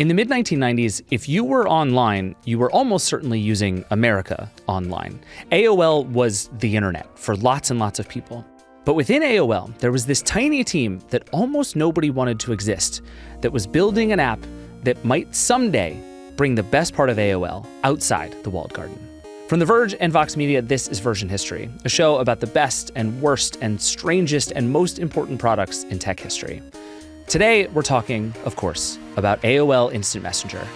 In the mid-1990s, if you were online, you were almost certainly using America online. AOL was the internet for lots and lots of people. But within AOL, there was this tiny team that almost nobody wanted to exist, that was building an app that might someday bring the best part of AOL outside the walled garden. From The Verge and Vox Media, this is Version History, a show about the best and worst and strangest and most important products in tech history. Today, we're talking, of course, about AOL Instant Messenger.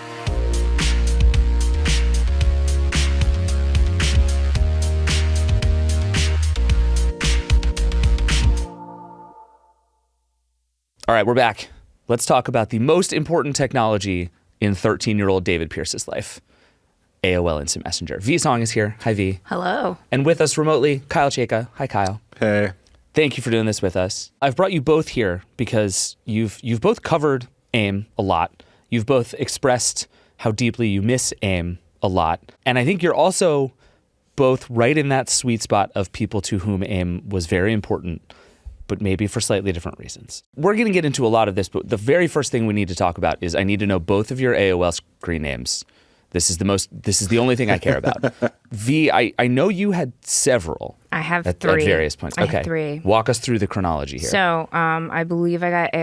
All right, we're back. Let's talk about the most important technology in 13-year-old David Pierce's life, AOL Instant Messenger. V Song is here. Hi, V. Hello. And with us remotely, Kyle Chayka. Hi, Kyle. Hey. Thank you for doing this with us. I've brought you both here because you've both covered AIM a lot. You've both expressed how deeply you miss AIM a lot. And I think you're also both right in that sweet spot of people to whom AIM was very important, but maybe for slightly different reasons. We're going to get into a lot of this, but the very first thing we need to talk about is I need to know both of your AOL screen names. This is the only thing I care about. V, I know you had several. I have at three. At various points. Okay. I have three. Walk us through the chronology here. So I believe I got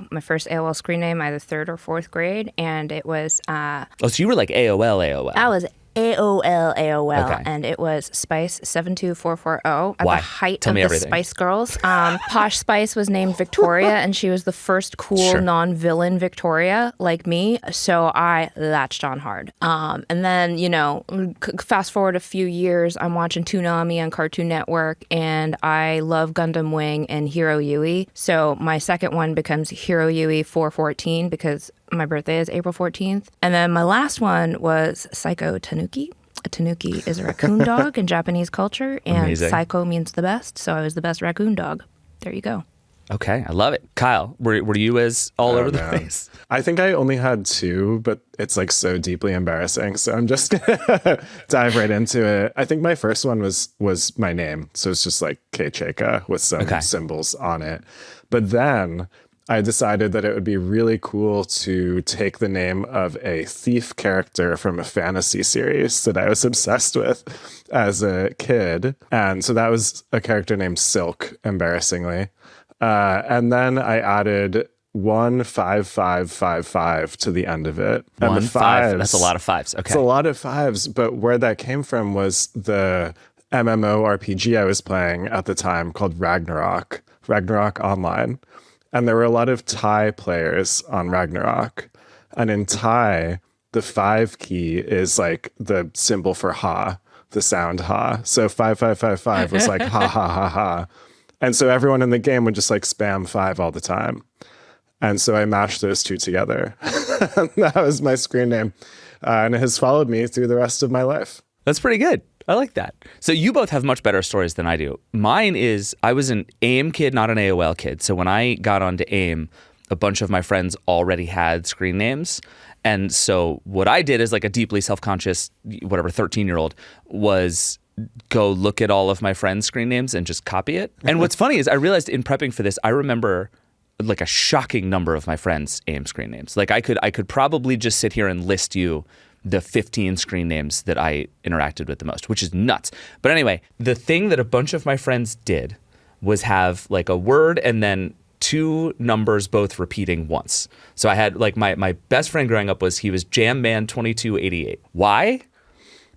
my first AOL screen name either third or fourth grade, and it was... so you were like AOL. I was AOL, okay. And it was Spice 72440 at Why? the height Tell of me the everything. Spice Girls. Posh Spice was named Victoria, and she was the first cool Sure. non-villain Victoria like me, so I latched on hard. And then, fast forward a few years, I'm watching Toonami on Cartoon Network, and I love Gundam Wing and Hiro Yui, so my second one becomes Hiro Yui 414 because my birthday is April 14th. And then my last one was Psycho Tanuki. A tanuki is a raccoon dog in Japanese culture, and Amazing. Psycho means the best, so I was the best raccoon dog. There you go. Okay, I love it. Kyle, were you as all over the place? I think I only had two, but it's like so deeply embarrassing. So I'm just gonna dive right into it. I think my first one was my name. So it's just like K Chayka with some symbols on it. But then I decided that it would be really cool to take the name of a thief character from a fantasy series that I was obsessed with as a kid. And so that was a character named Silk, embarrassingly. And then I added 15555 to the end of it. And the fives, that's a lot of fives. Okay. It's a lot of fives, but where that came from was the MMORPG I was playing at the time called Ragnarok Online. And there were a lot of Thai players on Ragnarok. And in Thai, the 5 key is like the symbol for ha, the sound ha. So 5555 was like ha, ha, ha, ha. And so everyone in the game would just like spam 5 all the time. And so I mashed those two together. That was my screen name. And it has followed me through the rest of my life. That's pretty good. I like that. So you both have much better stories than I do. Mine is, I was an AIM kid, not an AOL kid. So when I got onto AIM, a bunch of my friends already had screen names. And so what I did as like a deeply self-conscious, 13-year-old, was go look at all of my friends' screen names and just copy it. And what's funny is I realized in prepping for this, I remember like a shocking number of my friends' AIM screen names. Like I could probably just sit here and list you the 15 screen names that I interacted with the most, which is nuts. But anyway, the thing that a bunch of my friends did was have like a word and then 2 numbers both repeating once. So I had like my best friend growing up he was Jam Man 2288. Why?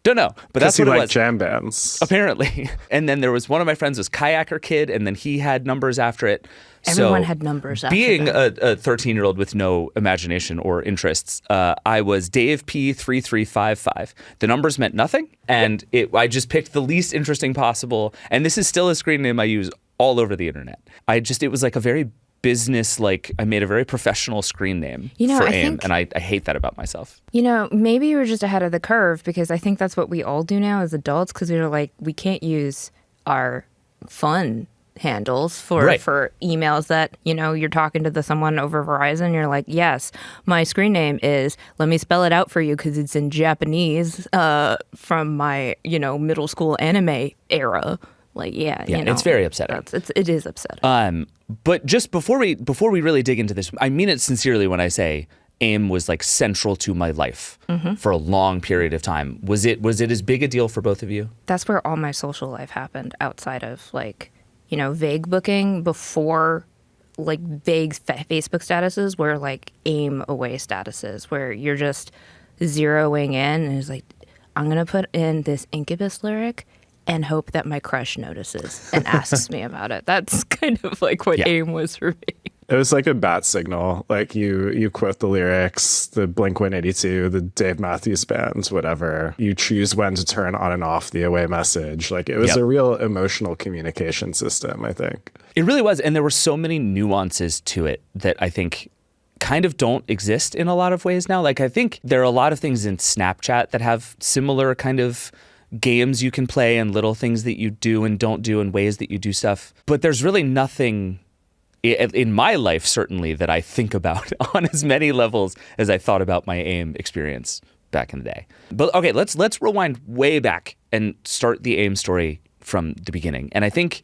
Don't know, but that's what it was. Jam bands. Apparently. And then there was one of my friends was Kayaker Kid, and then he had numbers after it. Everyone had numbers after being that. a 13-year-old with no imagination or interests, I was Dave P3355. The numbers meant nothing, and I just picked the least interesting possible. And this is still a screen name I use all over the internet. It was like a very business, like I made a very professional screen name for AIM, and I hate that about myself. Maybe you were just ahead of the curve, because I think that's what we all do now as adults, because we're like, we can't use our fun handles for emails that, you're talking to someone over Verizon. You're like, yes, my screen name is, let me spell it out for you because it's in Japanese from my, middle school anime era. Like, it's very upsetting. It is upsetting. But just before we really dig into this, I mean it sincerely when I say AIM was like central to my life for a long period of time. Was it as big a deal for both of you? That's where all my social life happened outside of like, vague booking before like vague Facebook statuses were like AIM away statuses where you're just zeroing in and it's like, I'm going to put in this Incubus lyric and hope that my crush notices and asks me about it. That's kind of like what AIM was for me. It was like a bat signal. Like you quote the lyrics, the Blink-182, the Dave Matthews Band, whatever. You choose when to turn on and off the away message. Like it was a real emotional communication system, I think. It really was. And there were so many nuances to it that I think kind of don't exist in a lot of ways now. Like I think there are a lot of things in Snapchat that have similar kind of games you can play and little things that you do and don't do and ways that you do stuff. But there's really nothing in my life, certainly, that I think about on as many levels as I thought about my AIM experience back in the day. But okay, let's rewind way back and start the AIM story from the beginning. And I think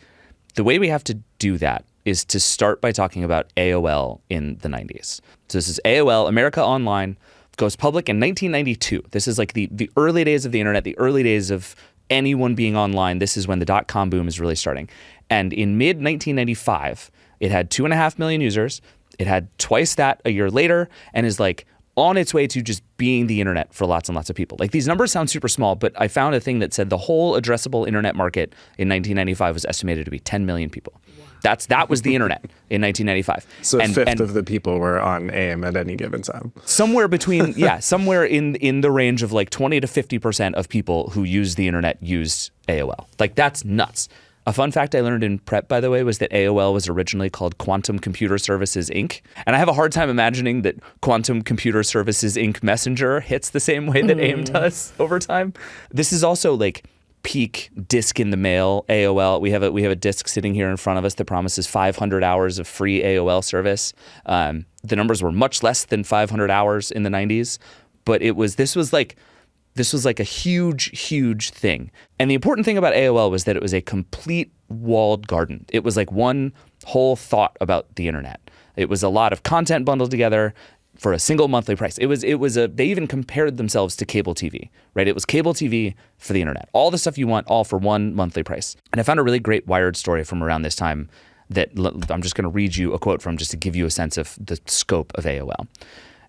the way we have to do that is to start by talking about AOL in the 90s. So this is AOL, America Online, goes public in 1992. This is like the early days of the internet, the early days of anyone being online. This is when the dot-com boom is really starting. And in mid-1995, it had 2.5 million users. It had twice that a year later and is like on its way to just being the internet for lots and lots of people. Like these numbers sound super small, but I found a thing that said the whole addressable internet market in 1995 was estimated to be 10 million people. That was the internet in 1995. So a fifth of the people were on AIM at any given time. Somewhere between, somewhere in the range of like 20 to 50% of people who use the internet used AOL. Like that's nuts. A fun fact I learned in prep, by the way, was that AOL was originally called Quantum Computer Services, Inc. And I have a hard time imagining that Quantum Computer Services, Inc. Messenger hits the same way that AIM does over time. This is also like peak disc in the mail AOL. We have a disc sitting here in front of us that promises 500 hours of free AOL service. The numbers were much less than 500 hours in the 90s, but this was like a huge thing. And the important thing about AOL was that it was a complete walled garden. It was like one whole thought about the internet. It was a lot of content bundled together for a single monthly price. They even compared themselves to cable TV, right? It was cable TV for the internet. All the stuff you want, all for one monthly price. And I found a really great Wired story from around this time that I'm just going to read you a quote from just to give you a sense of the scope of AOL.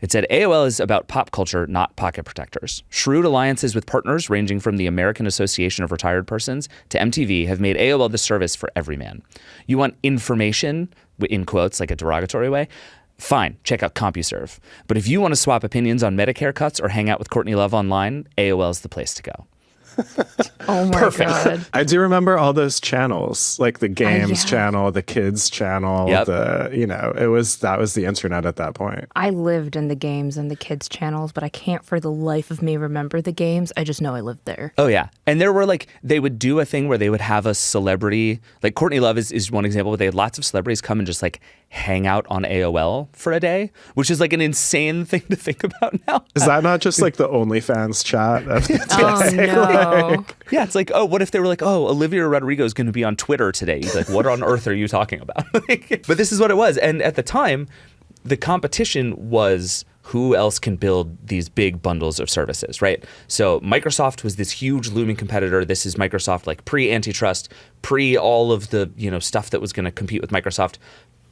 It said, AOL is about pop culture, not pocket protectors. Shrewd alliances with partners ranging from the American Association of Retired Persons to MTV have made AOL the service for every man. You want information, in quotes, like a derogatory way? Fine, check out CompuServe. But if you want to swap opinions on Medicare cuts or hang out with Courtney Love online, AOL is the place to go. Oh my God. I do remember all those channels, like the games channel, the kids channel, that was the internet at that point. I lived in the games and the kids channels, but I can't for the life of me remember the games. I just know I lived there. Oh yeah. And there were they would do a thing where they would have a celebrity, like Courtney Love is one example, but they had lots of celebrities come and just like hang out on AOL for a day, which is like an insane thing to think about now. Is that not just like the OnlyFans chat? Oh no. Yeah, it's like, oh, what if they were like, oh, Olivia Rodrigo is going to be on Twitter today? You'd be like, what on earth are you talking about? But this is what it was. And at the time, the competition was who else can build these big bundles of services, right? So Microsoft was this huge looming competitor. This is Microsoft like pre-antitrust, pre all of the stuff that was going to compete with Microsoft.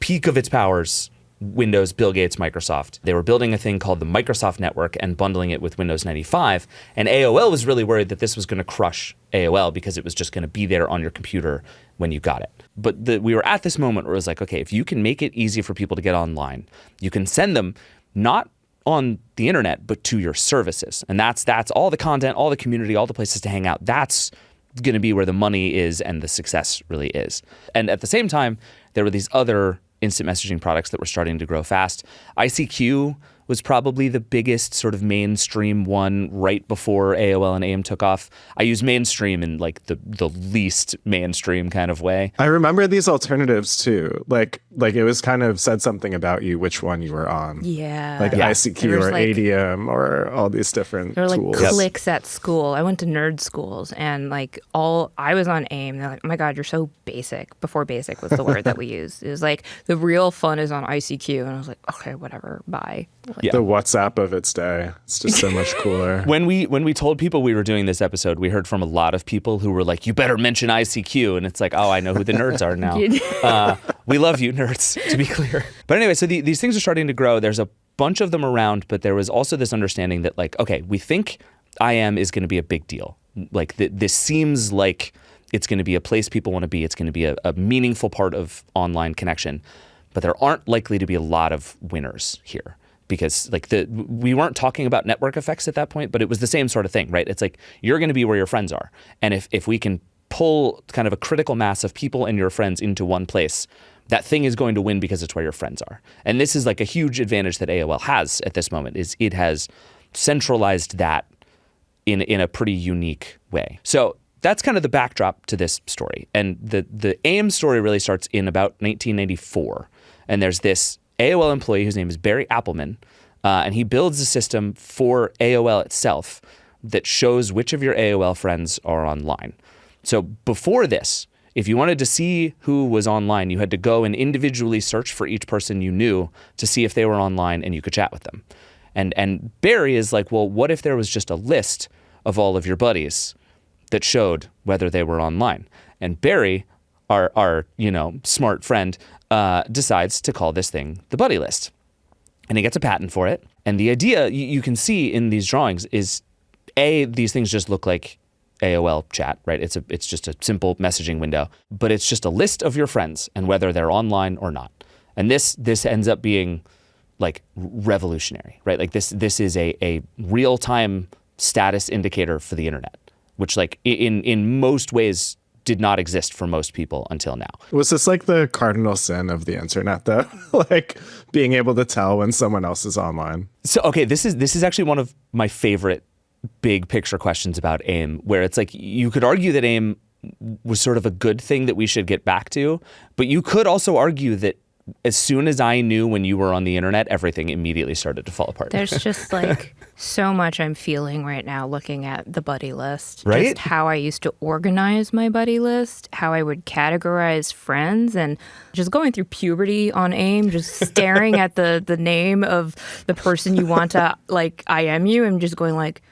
Peak of its powers, Windows, Bill Gates, Microsoft. They were building a thing called the Microsoft Network and bundling it with Windows 95. And AOL was really worried that this was going to crush AOL because it was just going to be there on your computer when you got it. But we were at this moment where it was like, okay, if you can make it easy for people to get online, you can send them not on the internet, but to your services. And that's all the content, all the community, all the places to hang out. That's going to be where the money is and the success really is. And at the same time, there were these other instant messaging products that were starting to grow fast. ICQ was probably the biggest sort of mainstream one right before AOL and AIM took off. I use mainstream in like the least mainstream kind of way. I remember these alternatives too. Like it was kind of said something about you, which one you were on. Yeah. Like ICQ or like, ADM or all these different there were tools. like cliques at school. I went to nerd schools and like I was on AIM. They're like, oh my God, you're so basic. Before basic was the word that we used. It was like the real fun is on ICQ. And I was like, okay, whatever, bye. Yeah. The WhatsApp of its day. It's just so much cooler. When we told people we were doing this episode, we heard from a lot of people who were like, "You better mention ICQ," and it's like, "Oh, I know who the nerds are now." We love you, nerds, to be clear. But anyway, so these things are starting to grow. There's a bunch of them around, but there was also this understanding that, like, okay, we think IM is going to be a big deal. Like, this seems like it's going to be a place people want to be. It's going to be a meaningful part of online connection. But there aren't likely to be a lot of winners here. Because like we weren't talking about network effects at that point, but it was the same sort of thing, right? It's like you're going to be where your friends are. And if we can pull kind of a critical mass of people and your friends into one place, that thing is going to win because it's where your friends are. And this is like a huge advantage that AOL has at this moment, is it has centralized that in a pretty unique way. So that's kind of the backdrop to this story. And the AIM story really starts in about 1994. And there's this AOL employee whose name is Barry Appelman, and he builds a system for AOL itself that shows which of your AOL friends are online. So before this, if you wanted to see who was online, you had to go and individually search for each person you knew to see if they were online and you could chat with them. And Barry is like, well, what if there was just a list of all of your buddies that showed whether they were online? And Barry, our smart friend, decides to call this thing the buddy list. And he gets a patent for it. And the idea you can see in these drawings is, these things just look like AOL chat, right? It's just a simple messaging window, but it's just a list of your friends and whether they're online or not. And this ends up being like revolutionary, right? Like this is a real-time status indicator for the internet, which like in most ways did not exist for most people until now. Was this like the cardinal sin of the internet, though? Like being able to tell when someone else is online? So, okay, this is actually one of my favorite big picture questions about AIM, where it's like you could argue that AIM was sort of a good thing that we should get back to, but you could also argue that as soon as I knew when you were on the internet, everything immediately started to fall apart. There's just like so much I'm feeling right now looking at the buddy list. Right? Just how I used to organize my buddy list, how I would categorize friends, and just going through puberty on AIM, just staring at the name of the person you want to like IM you and just going like,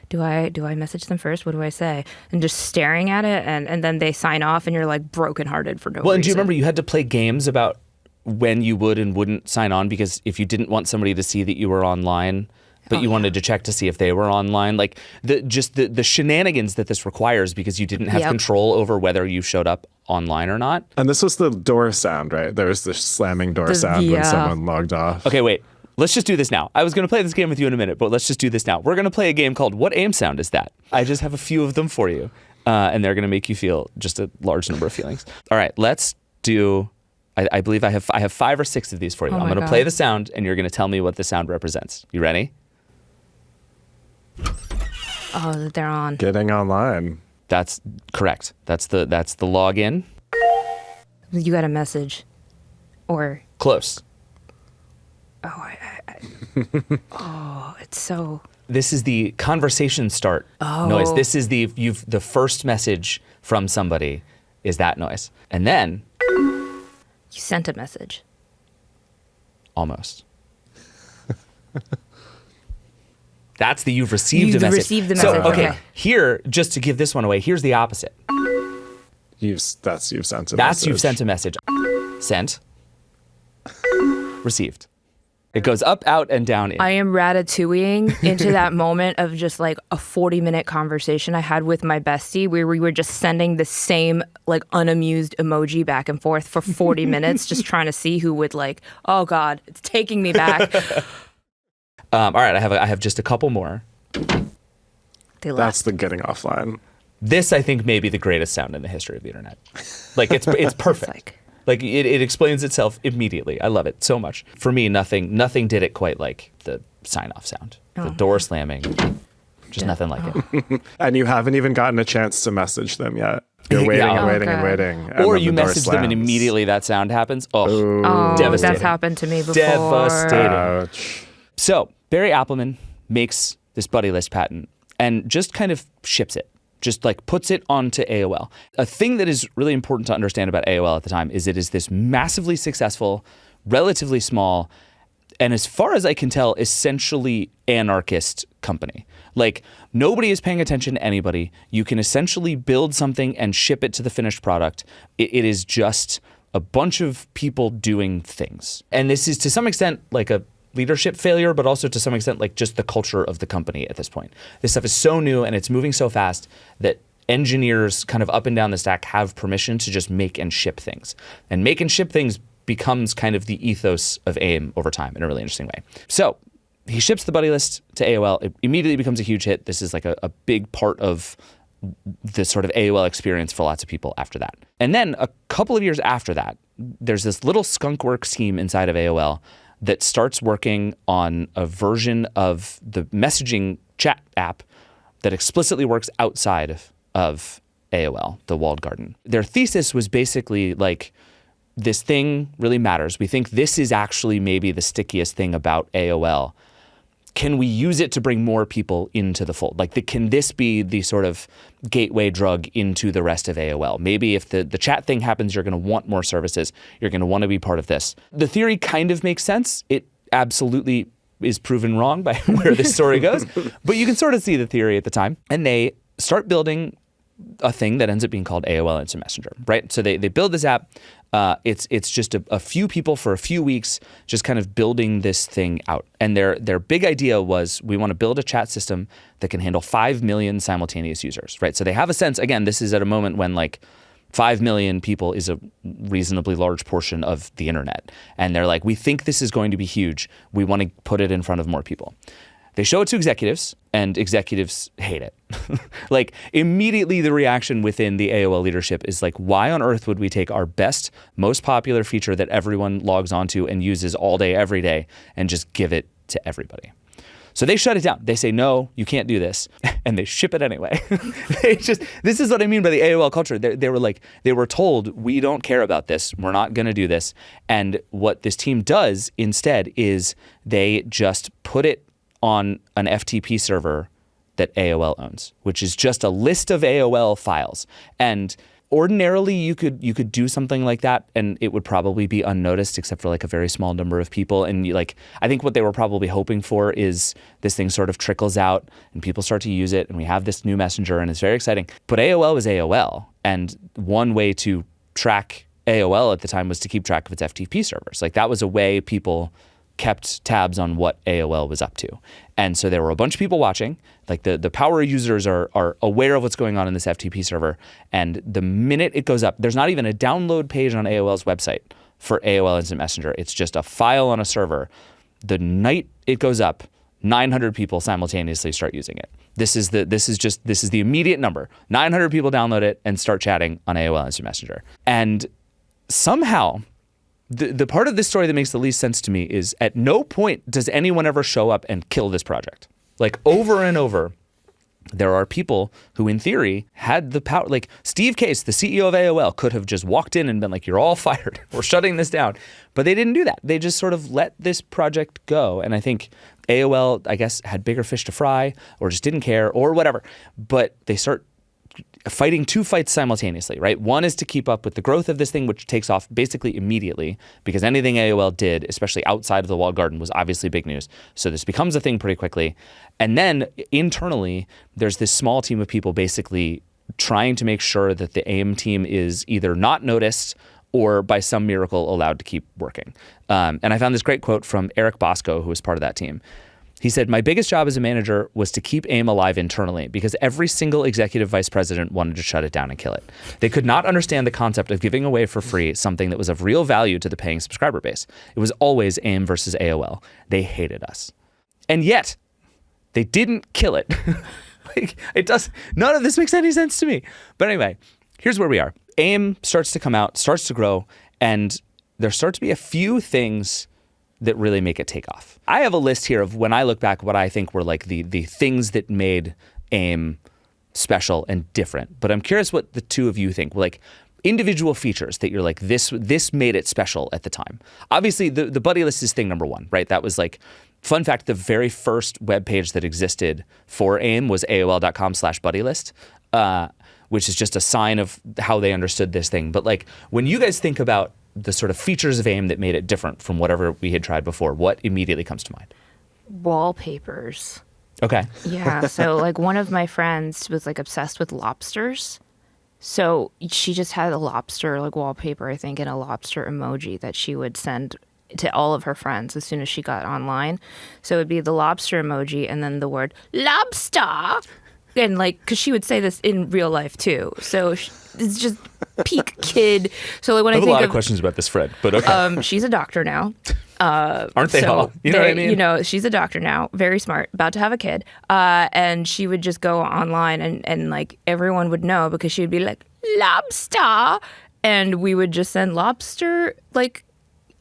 do I message them first? What do I say? And just staring at it, and then they sign off, and you're like brokenhearted for no reason. Well, and do you remember you had to play games about when you would and wouldn't sign on, because if you didn't want somebody to see that you were online, but you wanted to check to see if they were online, like the shenanigans that this requires, because you didn't have control over whether you showed up online or not. And this was the door sound, right? There was the slamming door sound when someone logged off. Okay, wait. Let's just do this now. I was going to play this game with you in a minute, but let's just do this now. We're going to play a game called What AIM Sound Is That? I just have a few of them for you, and they're going to make you feel just a large number of feelings. All right, let's do, I believe I have 5 or 6 of these for you. I'm going to play the sound, and you're going to tell me what the sound represents. You ready? Oh, they're on. Getting online. That's correct. That's the login. You got a message. Or... Close. Oh, it's so... This is the conversation start noise. This is the first message from somebody is that noise. And then... You sent a message. Almost. That's the you've received a message. Received the So, message. okay, here, just to give this one away, here's the opposite. You've sent a That's message. you've sent a message. Sent. Received. It goes up, out, and down. In. I am ratatouilleing into that moment of just like a 40-minute conversation I had with my bestie where we were just sending the same like unamused emoji back and forth for 40 minutes, just trying to see who would like, oh God, it's taking me back. All right, I have just a couple more. That's the getting offline. This, I think, may be the greatest sound in the history of the internet. Like, it's perfect. Like it explains itself immediately. I love it so much. For me, nothing did it quite like the sign-off sound. The door slamming. Just nothing like it. And you haven't even gotten a chance to message them yet. You're waiting and waiting and waiting. And or then you the door message them and slams. immediately that sound happens. Oh, devastating. That's happened to me before. Devastating. Ouch. So Barry Appelman makes this buddy list patent and just kind of ships it. Just like puts it onto AOL. A thing that is really important to understand about AOL at the time is it is this massively successful, relatively small, and as far as I can tell, essentially anarchist company. Like, nobody is paying attention to anybody. You can essentially build something and ship it to the finished product. It is just a bunch of people doing things. And this is to some extent like a leadership failure, but also to some extent like just the culture of the company at this point. This stuff is so new and it's moving so fast that engineers kind of up and down the stack have permission to just make and ship things. And make and ship things becomes kind of the ethos of AIM over time in a really interesting way. So he ships the buddy list to AOL. It immediately becomes a huge hit. This is like a big part of the sort of AOL experience for lots of people after that. And then a couple of years after that, there's this little skunkworks team inside of AOL that starts working on a version of the messaging chat app that explicitly works outside of AOL, the walled garden. Their thesis was basically like, this thing really matters. We think this is actually maybe the stickiest thing about AOL. Can we use it to bring more people into the fold? Like, can this be the sort of gateway drug into the rest of AOL? Maybe if the chat thing happens, you're going to want more services. You're going to want to be part of this. The theory kind of makes sense. It absolutely is proven wrong by where this story goes. But you can sort of see the theory at the time. And they start building a thing that ends up being called AOL Instant Messenger, right? So they build this app. It's just a few people for a few weeks just kind of building this thing out. And their big idea was, we want to build a chat system that can handle 5 million simultaneous users, right? So they have a sense, again, this is at a moment when like 5 million people is a reasonably large portion of the internet. And they're like, we think this is going to be huge. We want to put it in front of more people. They show it to executives, and executives hate it. Like, immediately the reaction within the AOL leadership is like, why on earth would we take our best, most popular feature that everyone logs onto and uses all day, every day, and just give it to everybody? So they shut it down. They say, no, you can't do this. And they ship it anyway. This is what I mean by the AOL culture. They were told, we don't care about this. We're not going to do this. And what this team does instead is they just put it on an FTP server that AOL owns, which is just a list of AOL files. And ordinarily you could do something like that and it would probably be unnoticed except for like a very small number of people. And I think what they were probably hoping for is this thing sort of trickles out and people start to use it and we have this new messenger and it's very exciting. But AOL was AOL, and one way to track AOL at the time was to keep track of its FTP servers. Like, that was a way people kept tabs on what AOL was up to. And so there were a bunch of people watching. Like, the power users are aware of what's going on in this FTP server. And the minute it goes up, there's not even a download page on AOL's website for AOL Instant Messenger. It's just a file on a server. The night it goes up, 900 people simultaneously start using it. This is the immediate number. 900 people download it and start chatting on AOL Instant Messenger. And somehow, the part of this story that makes the least sense to me is, at no point does anyone ever show up and kill this project. Like, over and over, there are people who, in theory, had the power. Like, Steve Case, the CEO of AOL, could have just walked in and been like, you're all fired. We're shutting this down. But they didn't do that. They just sort of let this project go. And I think AOL, I guess, had bigger fish to fry, or just didn't care, or whatever. But they start fighting two fights simultaneously, right? One is to keep up with the growth of this thing, which takes off basically immediately, because anything AOL did, especially outside of the walled garden, was obviously big news. So this becomes a thing pretty quickly. And then internally, there's this small team of people basically trying to make sure that the AIM team is either not noticed or by some miracle allowed to keep working. And I found this great quote from Eric Bosco, who was part of that team. He said, "My biggest job as a manager was to keep AIM alive internally because every single executive vice president wanted to shut it down and kill it. They could not understand the concept of giving away for free something that was of real value to the paying subscriber base. It was always AIM versus AOL. They hated us. And yet, they didn't kill it." None of this makes any sense to me. But anyway, here's where we are. AIM starts to come out, starts to grow, and there start to be a few things that really make it take off. I have a list here of, when I look back, what I think were like the things that made AIM special and different. But I'm curious what the two of you think. Like, individual features that you're like, this made it special at the time. Obviously, the buddy list is thing number one, right? That was like, fun fact, the very first web page that existed for AIM was AOL.com/buddylist, which is just a sign of how they understood this thing. But like, when you guys think about the sort of features of AIM that made it different from whatever we had tried before, what immediately comes to mind? Wallpapers. Okay. Yeah. So like one of my friends was like obsessed with lobsters. So she just had a lobster like wallpaper, I think, and a lobster emoji that she would send to all of her friends as soon as she got online. So it would be the lobster emoji and then the word lobster. And like, because she would say this in real life too. So it's just peak kid. So like when I I have a think lot of questions about this, Fred, but okay. she's a doctor now. Aren't they so all? You know what I mean? You know, she's a doctor now, very smart, about to have a kid. And she would just go online and like everyone would know because she would be like, lobster. And we would just send lobster, like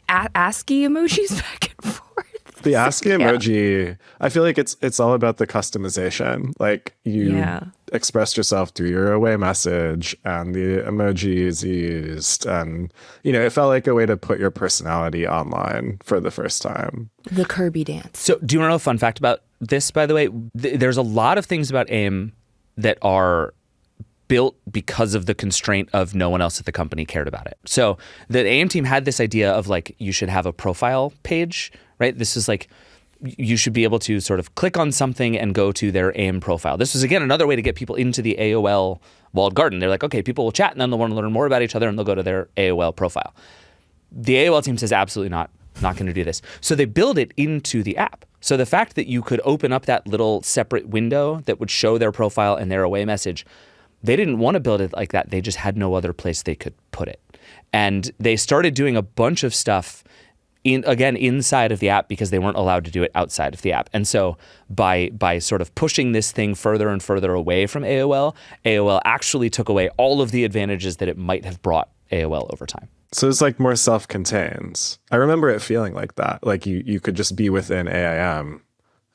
ASCII emojis back and forth. The ASCII emoji, I feel like it's all about the customization. Like you expressed yourself through your away message and the emojis used. And, you know, it felt like a way to put your personality online for the first time. The Kirby dance. So do you want to know a fun fact about this, by the way? There's a lot of things about AIM that are built because of the constraint of no one else at the company cared about it. So the AIM team had this idea of like, you should have a profile page, right? This is like, you should be able to sort of click on something and go to their AIM profile. This was, again, another way to get people into the AOL walled garden. They're like, okay, people will chat and then they'll want to learn more about each other and they'll go to their AOL profile. The AOL team says, absolutely not going to do this. So they build it into the app. So the fact that you could open up that little separate window that would show their profile and their away message, they didn't want to build it like that. They just had no other place they could put it. And they started doing a bunch of stuff inside of the app because they weren't allowed to do it outside of the app. And so by sort of pushing this thing further and further away from AOL actually took away all of the advantages that it might have brought AOL over time. So it's like more self-contained. I remember it feeling like that. Like you could just be within AIM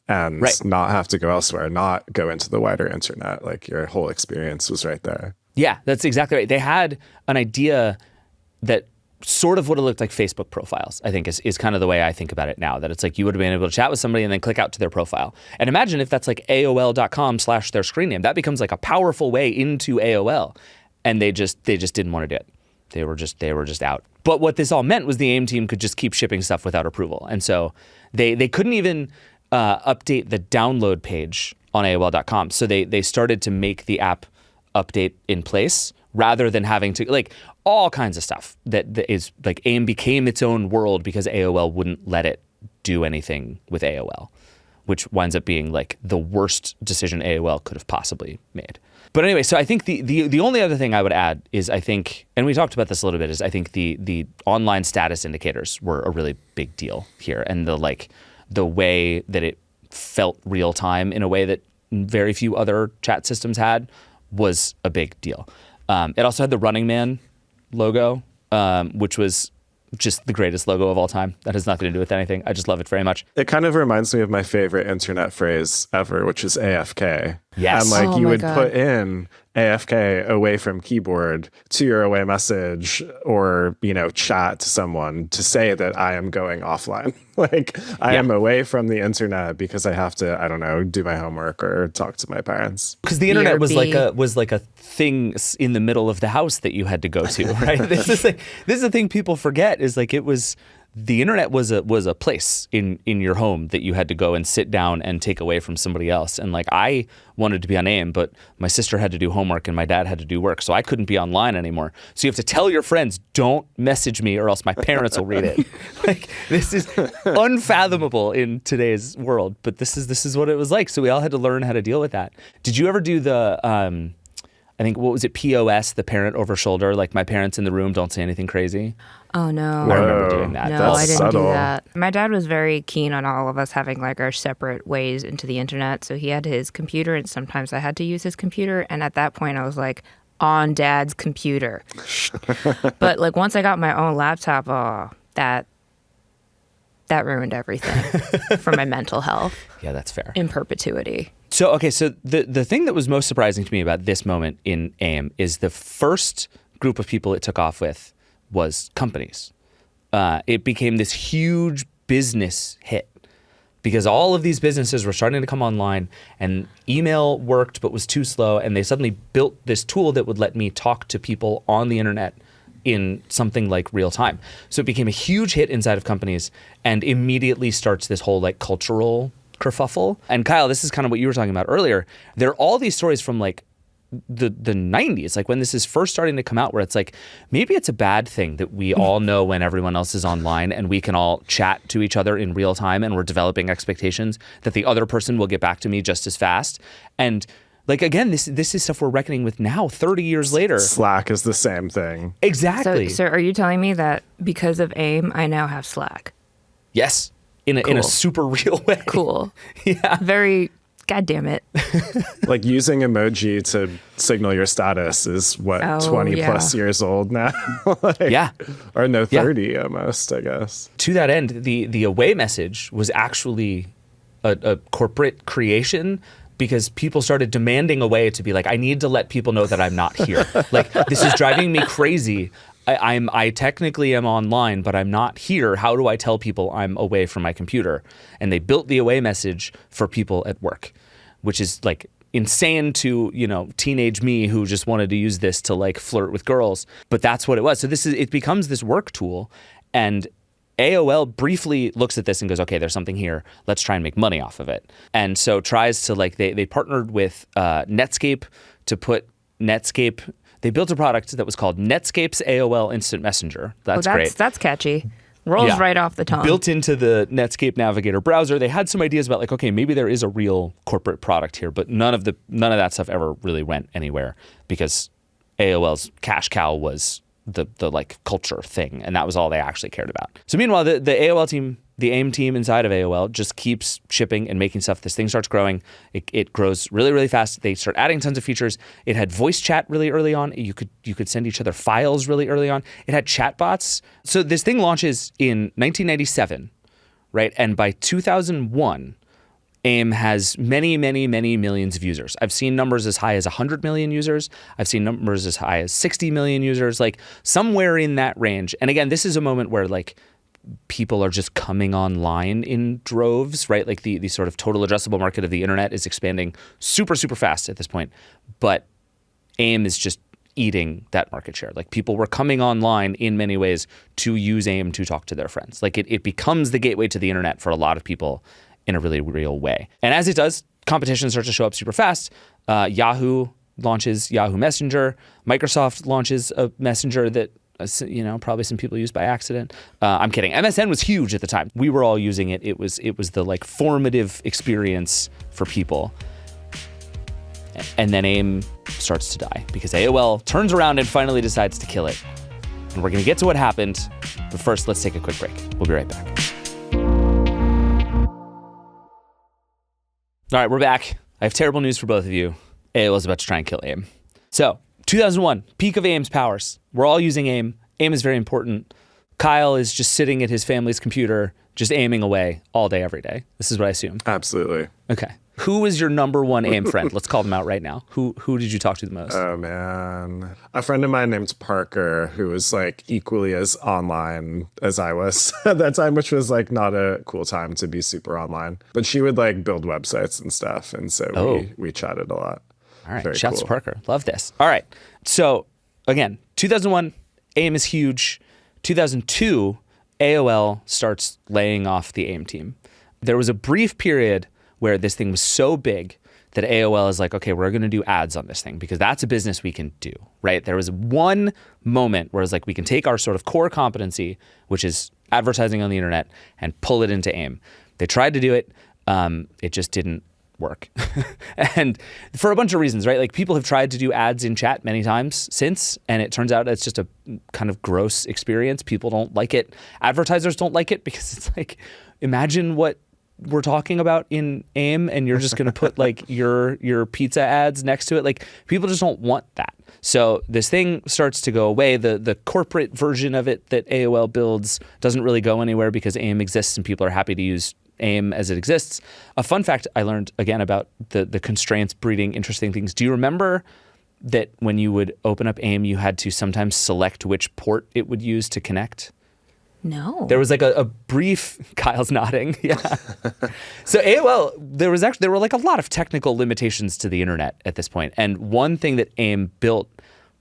and not have to go elsewhere, not go into the wider internet. Like your whole experience was right there. Yeah, that's exactly right. They had an idea that sort of would have looked like Facebook profiles, I think is kind of the way I think about it now, that it's like you would have been able to chat with somebody and then click out to their profile. And imagine if that's like AOL.com/their screen name. That becomes like a powerful way into AOL. And they just didn't want to do it. They were just out. But what this all meant was the AIM team could just keep shipping stuff without approval. And so they couldn't even update the download page on AOL.com. So they started to make the app update in place rather than having to, like, all kinds of stuff that is like AIM became its own world because AOL wouldn't let it do anything with AOL, which winds up being like the worst decision AOL could have possibly made. But anyway, so I think the only other thing I would add is I think, and we talked about this a little bit, is I think the online status indicators were a really big deal here, and the way that it felt real time in a way that very few other chat systems had was a big deal. It also had the Running Man logo, which was just the greatest logo of all time. That has nothing to do with anything. I just love it very much. It kind of reminds me of my favorite internet phrase ever, which is AFK. Yes. And you would put in AFK away from keyboard to your away message or, chat to someone to say that I am going offline. I am away from the internet because I have to, I don't know, do my homework or talk to my parents. Because the internet was like a thing in the middle of the house that you had to go to, right? This is the thing people forget is like the internet was a place in your home that you had to go and sit down and take away from somebody else. And like I wanted to be on AIM, but my sister had to do homework and my dad had to do work, so I couldn't be online anymore. So you have to tell your friends, don't message me or else my parents will read it. Like this is unfathomable in today's world, but this is what it was like. So we all had to learn how to deal with that. Did you ever do the I think, what was it, POS, the parent over shoulder, like my parents in the room, don't say anything crazy? Oh, no. I remember doing that. No, I didn't do that. My dad was very keen on all of us having like our separate ways into the internet. So he had his computer and sometimes I had to use his computer. And at that point I was like, on dad's computer. But like once I got my own laptop, that ruined everything for my mental health. Yeah, that's fair. In perpetuity. So the thing that was most surprising to me about this moment in AIM is the first group of people it took off with was companies. It became this huge business hit because all of these businesses were starting to come online and email worked but was too slow, and they suddenly built this tool that would let me talk to people on the internet in something like real time. So it became a huge hit inside of companies and immediately starts this whole like cultural kerfuffle. And Kyle, this is kind of what you were talking about earlier. There are all these stories from like the 90s, like when this is first starting to come out, where it's like, maybe it's a bad thing that we all know when everyone else is online and we can all chat to each other in real time, and we're developing expectations that the other person will get back to me just as fast. And like, again, this is stuff we're reckoning with now, 30 years later. Slack is the same thing. Exactly. So are you telling me that because of AIM, I now have Slack? Yes. In a Cool. super real way. Cool. Yeah. Very, God damn it. Like using emoji to signal your status is what, Oh, 20 yeah. plus years old now? Like, Yeah. Or no, Yeah. 30 almost, I guess. To that end, the away message was actually a corporate creation, because people started demanding a way to be like, I need to let people know that I'm not here. Like, this is driving me crazy. I technically am online, but I'm not here. How do I tell people I'm away from my computer? And they built the away message for people at work, which is like insane to, you know, teenage me who just wanted to use this to like flirt with girls. But that's what it was. So it becomes this work tool, and AOL briefly looks at this and goes, okay, there's something here. Let's try and make money off of it. And so tries to like, they partnered with Netscape to put Netscape. They built a product that was called Netscape's AOL Instant Messenger. That's great. That's catchy. Rolls Yeah. right off the tongue. Built into the Netscape Navigator browser. They had some ideas about like, okay, maybe there is a real corporate product here, but none of that stuff ever really went anywhere, because AOL's cash cow was the like culture thing, and that was all they actually cared about. So meanwhile, the AOL team, the AIM team inside of AOL, just keeps shipping and making stuff. This thing starts growing. It grows really, really fast. They start adding tons of features. It had voice chat really early on. You could send each other files really early on. It had chatbots. So this thing launches in 1997, right? And by 2001, AIM has many, many, many millions of users. I've seen numbers as high as 100 million users. I've seen numbers as high as 60 million users, like somewhere in that range. And again, this is a moment where like people are just coming online in droves, right? Like the sort of total addressable market of the internet is expanding super, super fast at this point. But AIM is just eating that market share. Like people were coming online in many ways to use AIM to talk to their friends. Like it becomes the gateway to the internet for a lot of people in a really real way. And as it does, competition starts to show up super fast. Yahoo launches Yahoo Messenger. Microsoft launches a messenger that, you know, probably some people used by accident. I'm kidding. MSN was huge at the time. We were all using it. It was the like formative experience for people. And then AIM starts to die because AOL turns around and finally decides to kill it. And we're going to get to what happened. But first, let's take a quick break. We'll be right back. All right, we're back. I have terrible news for both of you. AOL is about to try and kill AIM. So, 2001, peak of AIM's powers. We're all using AIM. AIM is very important. Kyle is just sitting at his family's computer, just aiming away all day, every day. This is what I assume. Absolutely. Okay. Who is your number one AIM friend? Let's call them out right now. Who did you talk to the most? Oh, man. A friend of mine named Parker, who was like equally as online as I was at that time, which was like not a cool time to be super online. But she would like build websites and stuff. And so we chatted a lot. All right. Very Shouts cool. to Parker. Love this. All right. So again, 2001, AIM is huge. 2002, AOL starts laying off the AIM team. There was a brief period where this thing was so big that AOL is like, okay, we're going to do ads on this thing because that's a business we can do, right? There was one moment where it's like, we can take our sort of core competency, which is advertising on the internet, and pull it into AIM. They tried to do it. It just didn't work. And for a bunch of reasons, right? Like people have tried to do ads in chat many times since, and it turns out it's just a kind of gross experience. People don't like it. Advertisers don't like it because it's like, imagine what we're talking about in AIM and you're just going to put like your pizza ads next to it. Like people just don't want that. So this thing starts to go away. The corporate version of it that AOL builds doesn't really go anywhere because AIM exists and people are happy to use AIM as it exists. A fun fact I learned again about the constraints breeding interesting things. Do you remember that when you would open up AIM, you had to sometimes select which port it would use to connect? No. There was like a brief, Kyle's nodding. Yeah. So AOL, there were like a lot of technical limitations to the internet at this point. And one thing that AIM built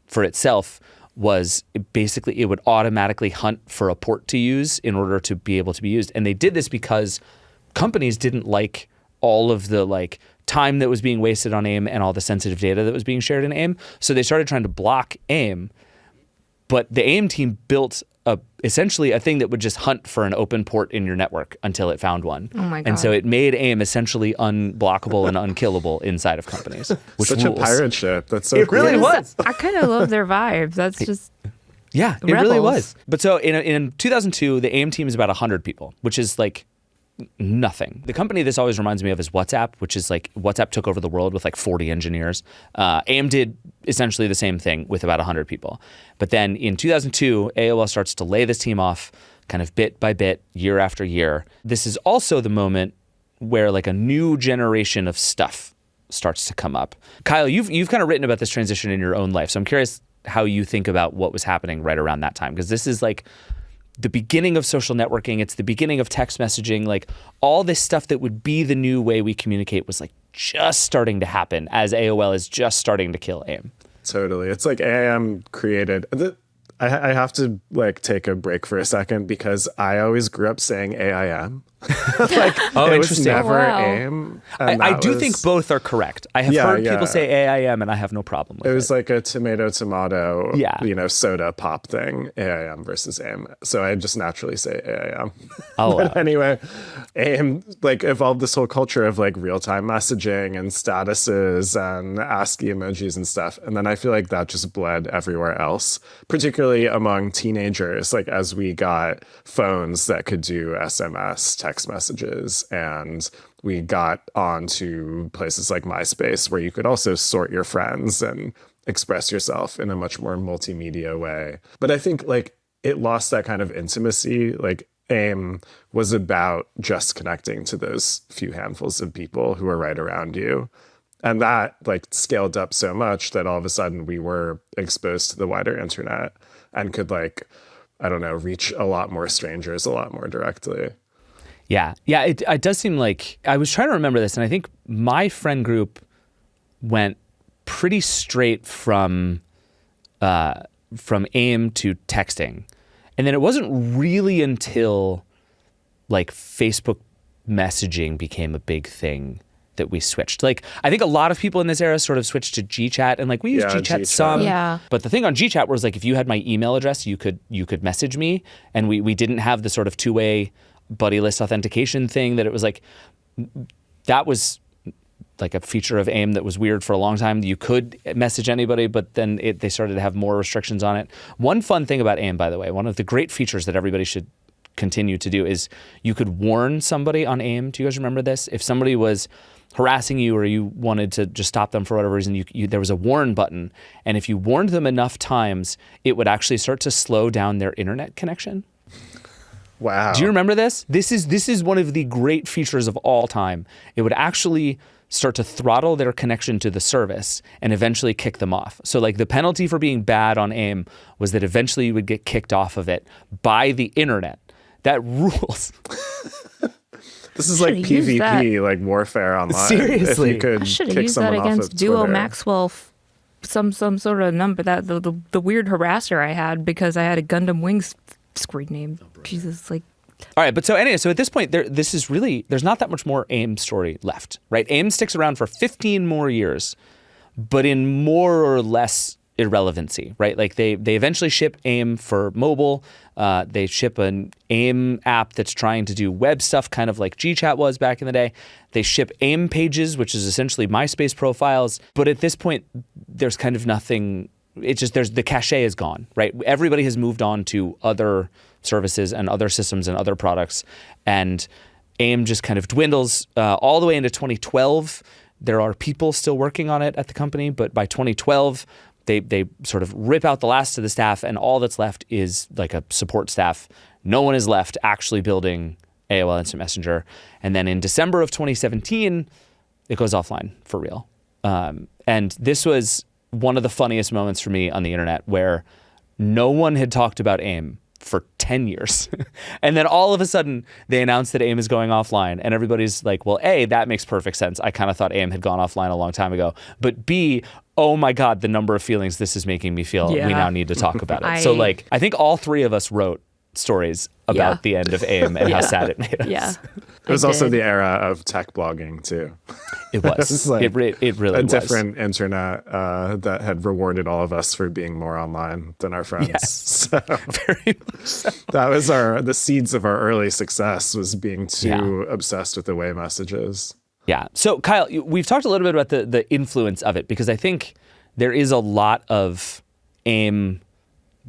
for itself was basically it would automatically hunt for a port to use in order to be able to be used. And they did this because companies didn't like all of the like time that was being wasted on AIM and all the sensitive data that was being shared in AIM. So they started trying to block AIM. But the AIM team built essentially a thing that would just hunt for an open port in your network until it found one. Oh my God. And so it made AIM essentially unblockable and unkillable inside of companies. Which Such rules. a pirate ship. That's so It really cool. was. I kind of love their vibe. That's just Yeah, it really Rebels. was. But so in 2002, the AIM team is about 100 people, which is like nothing. The company this always reminds me of is WhatsApp, which is like WhatsApp took over the world with like 40 engineers. AIM did essentially the same thing with about 100 people. But then in 2002, AOL starts to lay this team off kind of bit by bit, year after year. This is also the moment where like a new generation of stuff starts to come up. Kyle, you've kind of written about this transition in your own life. So I'm curious how you think about what was happening right around that time, because this is like the beginning of social networking. It's the beginning of text messaging. Like all this stuff that would be the new way we communicate was like just starting to happen as AOL is just starting to kill AIM. Totally. It's like AIM created. I have to like take a break for a second because I always grew up saying AIM. Like Oh, it was interesting. never Wow. AIM. and I that do was- think both are correct. I have Yeah, heard yeah. people say AIM and I have no problem with It it. was like a tomato, Yeah. soda pop thing, AIM versus AIM. So I just naturally say AIM. I'll allow But it. anyway, AIM like evolved this whole culture of like real-time messaging and statuses and ASCII emojis and stuff. And then I feel like that just bled everywhere else, particularly among teenagers, like as we got phones that could do SMS text messages, and we got onto places like MySpace where you could also sort your friends and express yourself in a much more multimedia way. But I think like it lost that kind of intimacy. Like AIM was about just connecting to those few handfuls of people who are right around you. And that like scaled up so much that all of a sudden we were exposed to the wider internet and could like, I don't know, reach a lot more strangers a lot more directly. Yeah. It does seem like I was trying to remember this, and I think my friend group went pretty straight from AIM to texting, and then it wasn't really until like Facebook messaging became a big thing that we switched. Like I think a lot of people in this era sort of switched to GChat, and like we used Yeah, GChat GChat. some. Yeah. But the thing on GChat was like if you had my email address, you could message me, and we didn't have the sort of two-way buddy list authentication thing that it was like that was like a feature of AIM that was weird for a long time. You could message anybody, but then they started to have more restrictions on it. One fun thing about AIM, by the way, one of the great features that everybody should continue to do is you could warn somebody on AIM. Do you guys remember this? If somebody was harassing you or you wanted to just stop them for whatever reason, there was a warn button. And if you warned them enough times, it would actually start to slow down their internet connection. Wow. Do you remember this? This is one of the great features of all time. It would actually start to throttle their connection to the service and eventually kick them off. So like the penalty for being bad on AIM was that eventually you would get kicked off of it by the internet. That rules. This is like Should've used PvP, like warfare online. Seriously. If you could I should have kick used that someone off against of Duo Twitter. Maxwell, some sort of number, that the weird harasser I had because I had a Gundam Wings screen name. Jesus, like All right, but so anyway, so at this point, there's not that much more AIM story left, right? AIM sticks around for 15 more years, but in more or less irrelevancy, right? Like they eventually ship AIM for mobile. They ship an AIM app that's trying to do web stuff, kind of like GChat was back in the day. They ship AIM pages, which is essentially MySpace profiles. But at this point, there's kind of nothing. It's just the cachet is gone, right? Everybody has moved on to other services and other systems and other products, and AIM just kind of dwindles all the way into 2012. There are people still working on it at the company, but by 2012, they sort of rip out the last of the staff, and all that's left is like a support staff. No one is left actually building AOL Instant Messenger. And then in December of 2017, it goes offline for real. And this was one of the funniest moments for me on the internet, where no one had talked about AIM for 10 years. And then all of a sudden they announced that AIM is going offline, and everybody's like, well, A, that makes perfect sense. I kind of thought AIM had gone offline a long time ago. But B, oh my God, the number of feelings this is making me feel. Yeah. We now need to talk about it. So like, I think all three of us wrote stories about the end of AIM and how sad it made us. Yeah. It was also the era of tech blogging too. It was. was like it really a was. different internet that had rewarded all of us for being more online than our friends. Yes. So Very much so. that was the seeds of our early success, was being too obsessed with away messages. Yeah. So Kyle, we've talked a little bit about the influence of it, because I think there is a lot of AIM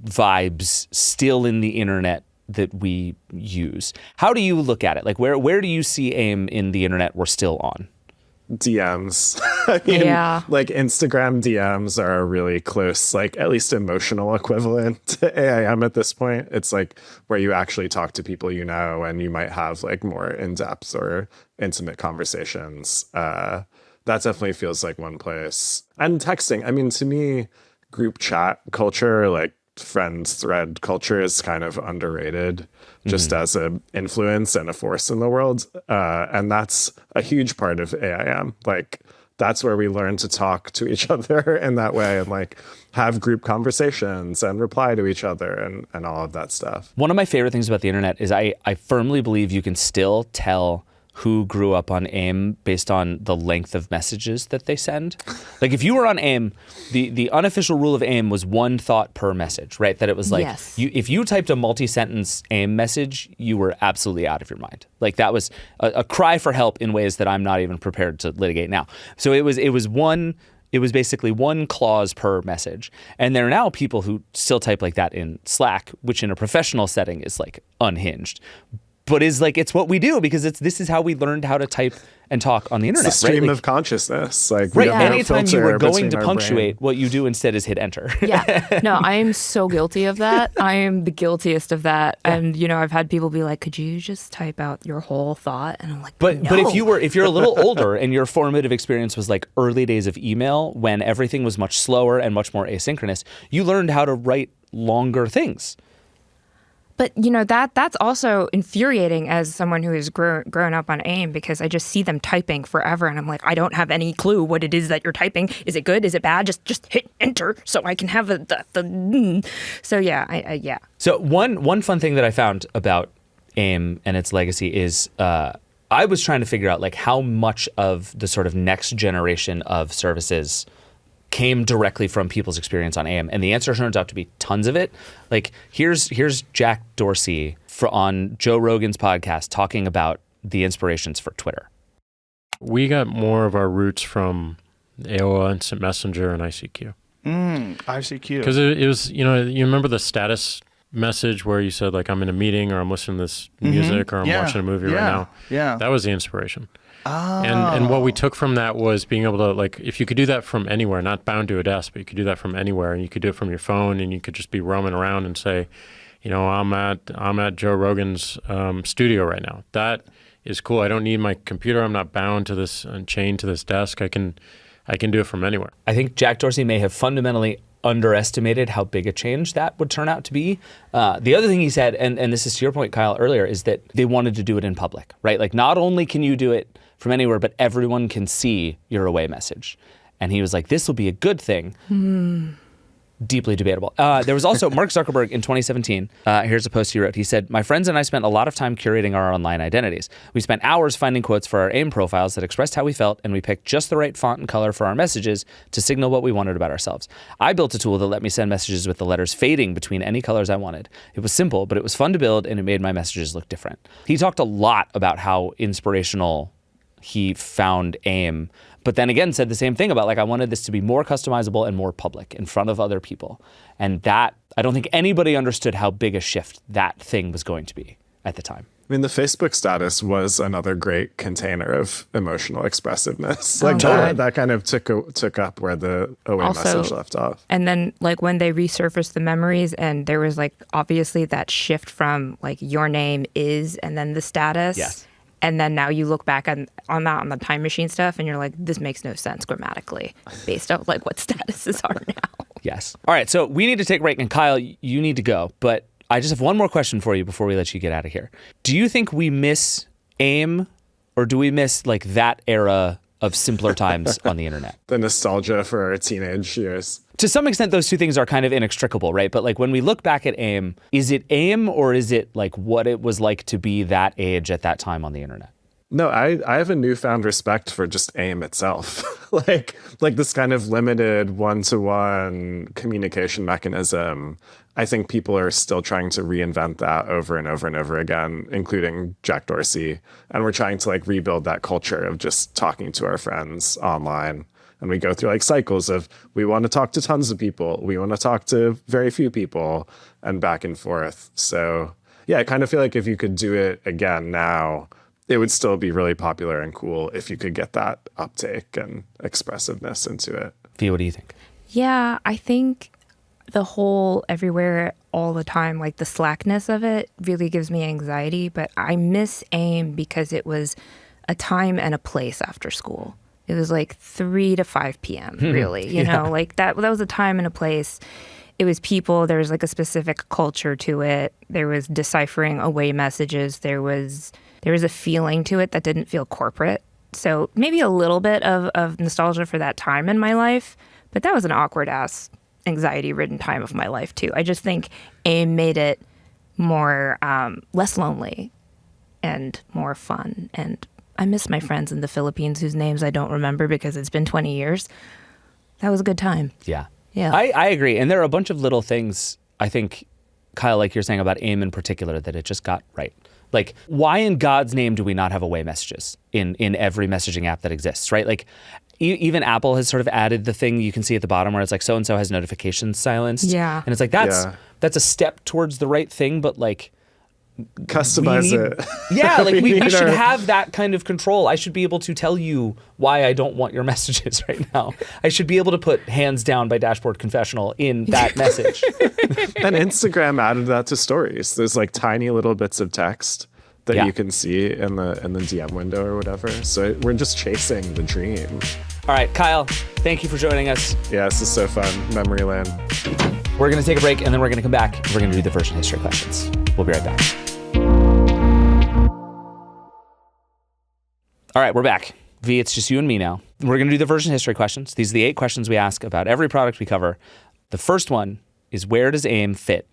vibes still in the internet that we use. How do you look at it? Like where do you see AIM in the internet we're still on? DMs. I mean, like Instagram DMs are a really close, like at least emotional equivalent to AIM at this point. It's like where you actually talk to people you know, and you might have like more in-depth or intimate conversations. That definitely feels like one place. And texting. I mean, to me, group chat culture, like friends thread culture, is kind of underrated just as an influence and a force in the world. And that's a huge part of AIM. Like that's where we learn to talk to each other in that way, and like have group conversations and reply to each other and all of that stuff. One of my favorite things about the internet is I firmly believe you can still tell who grew up on AIM based on the length of messages that they send. Like if you were on AIM, the unofficial rule of AIM was one thought per message, right? That it was like, if you typed a multi-sentence AIM message, you were absolutely out of your mind. Like that was a cry for help in ways that I'm not even prepared to litigate now. So it was basically one clause per message. And there are now people who still type like that in Slack, which in a professional setting is like unhinged. But is like, it's what we do, because this is how we learned how to type and talk on the internet. It's the stream right? Like, of consciousness. Like right. we have no Anytime you filter were going between to our punctuate, brain. what you do instead is hit enter. Yeah. No, I am so guilty of that. I am the guiltiest of that. And, you know, I've had people be like, could you just type out your whole thought? And I'm like, But no. but if you're a little older and your formative experience was like early days of email, when everything was much slower and much more asynchronous, you learned how to write longer things. But, you know, that's also infuriating as someone who has grown up on AIM, because I just see them typing forever. And I'm like, I don't have any clue what it is that you're typing. Is it good? Is it bad? Just hit enter so I can have the. So, yeah, yeah. So one fun thing that I found about AIM and its legacy is I was trying to figure out like how much of the sort of next generation of services came directly from people's experience on AIM, and the answer turns out to be tons of it. Like here's Jack Dorsey on Joe Rogan's podcast talking about the inspirations for Twitter. We got more of our roots from AOL Instant Messenger and ICQ. ICQ. Because it was, you know, you remember the status message where you said like, I'm in a meeting, or I'm listening to this music, or I'm watching a movie right now. Yeah. That was the inspiration. Oh. And what we took from that was being able to, like, if you could do that from anywhere, not bound to a desk, but you could do that from anywhere, and you could do it from your phone, and you could just be roaming around and say, you know, I'm at Joe Rogan's studio right now. That is cool. I don't need my computer. I'm not bound to this and chained to this desk. I can do it from anywhere. I think Jack Dorsey may have fundamentally underestimated how big a change that would turn out to be. The other thing he said, and this is to your point, Kyle, earlier, is that they wanted to do it in public, right? Like not only can you do it from anywhere, but everyone can see your away message. And he was like, this will be a good thing. Deeply debatable. There was also Mark Zuckerberg in 2017. Here's a post he wrote. He said, my friends and I spent a lot of time curating our online identities. We spent hours finding quotes for our AIM profiles that expressed how we felt, and we picked just the right font and color for our messages to signal what we wanted about ourselves. I built a tool that let me send messages with the letters fading between any colors I wanted. It was simple, but it was fun to build, and it made my messages look different. He talked a lot about how inspirational he found AIM, but then again said the same thing about like, I wanted this to be more customizable and more public in front of other people. And that, I don't think anybody understood how big a shift that thing was going to be at the time. I mean, the Facebook status was another great container of emotional expressiveness. Oh, Like God. that kind of took up where the away Also- message left off. And then like when they resurfaced the memories, and there was like obviously that shift from like your name is and then the status. Yes. And then now you look back on that on the time machine stuff, and you're like, this makes no sense grammatically based on like what statuses are now. Yes. All right. So we need to take a break, and Kyle, you need to go. But I just have one more question for you before we let you get out of here. Do you think we miss AIM, or do we miss like that era of simpler times on the internet. The nostalgia for our teenage years. To some extent, those two things are kind of inextricable, right? But like when we look back at AIM, is it AIM or is it like what it was like to be that age at that time on the internet? No, I have a newfound respect for just AIM itself. like this kind of limited one-to-one communication mechanism. I think people are still trying to reinvent that over and over and over again, including Jack Dorsey. And we're trying to like rebuild that culture of just talking to our friends online. And we go through like cycles of we want to talk to tons of people, we want to talk to very few people, and back and forth. So yeah, I kind of feel like if you could do it again now, it would still be really popular and cool if you could get that uptake and expressiveness into it. Fia, what do you think? Yeah, I think the whole everywhere all the time, like the slackness of it really gives me anxiety, but I miss AIM because it was a time and a place after school. It was like 3 to 5 p.m. really, you know, like that was a time and a place. It was people, there was like a specific culture to it. There was deciphering away messages. There was a feeling to it that didn't feel corporate. So maybe a little bit of nostalgia for that time in my life, but that was an awkward ass anxiety-ridden time of my life too. I just think AIM made it more less lonely and more fun. And I miss my friends in the Philippines whose names I don't remember because it's been 20 years. That was a good time. Yeah. Yeah. I agree. And there are a bunch of little things, I think, Kyle, like you're saying about AIM in particular, that it just got right. Like, why in God's name do we not have away messages in every messaging app that exists, right? Like, even Apple has sort of added the thing you can see at the bottom where it's like, so-and-so has notifications silenced. Yeah. And it's like, that's a step towards the right thing, but like, Customize it. Yeah, like we need should our- have that kind of control. I should be able to tell you why I don't want your messages right now. I should be able to put hands down by Dashboard Confessional in that message. And Instagram added that to stories. There's like tiny little bits of text that Yeah. you can see in the DM window or whatever. So we're just chasing the dream. All right, Kyle, thank you for joining us. Yeah, this is so fun. Memory lane. We're going to take a break, and then we're going to come back. We're going to do the version history questions. We'll be right back. All right, we're back. V, it's just you and me now. We're going to do the version history questions. These are the 8 questions we ask about every product we cover. The first one is, where does AIM fit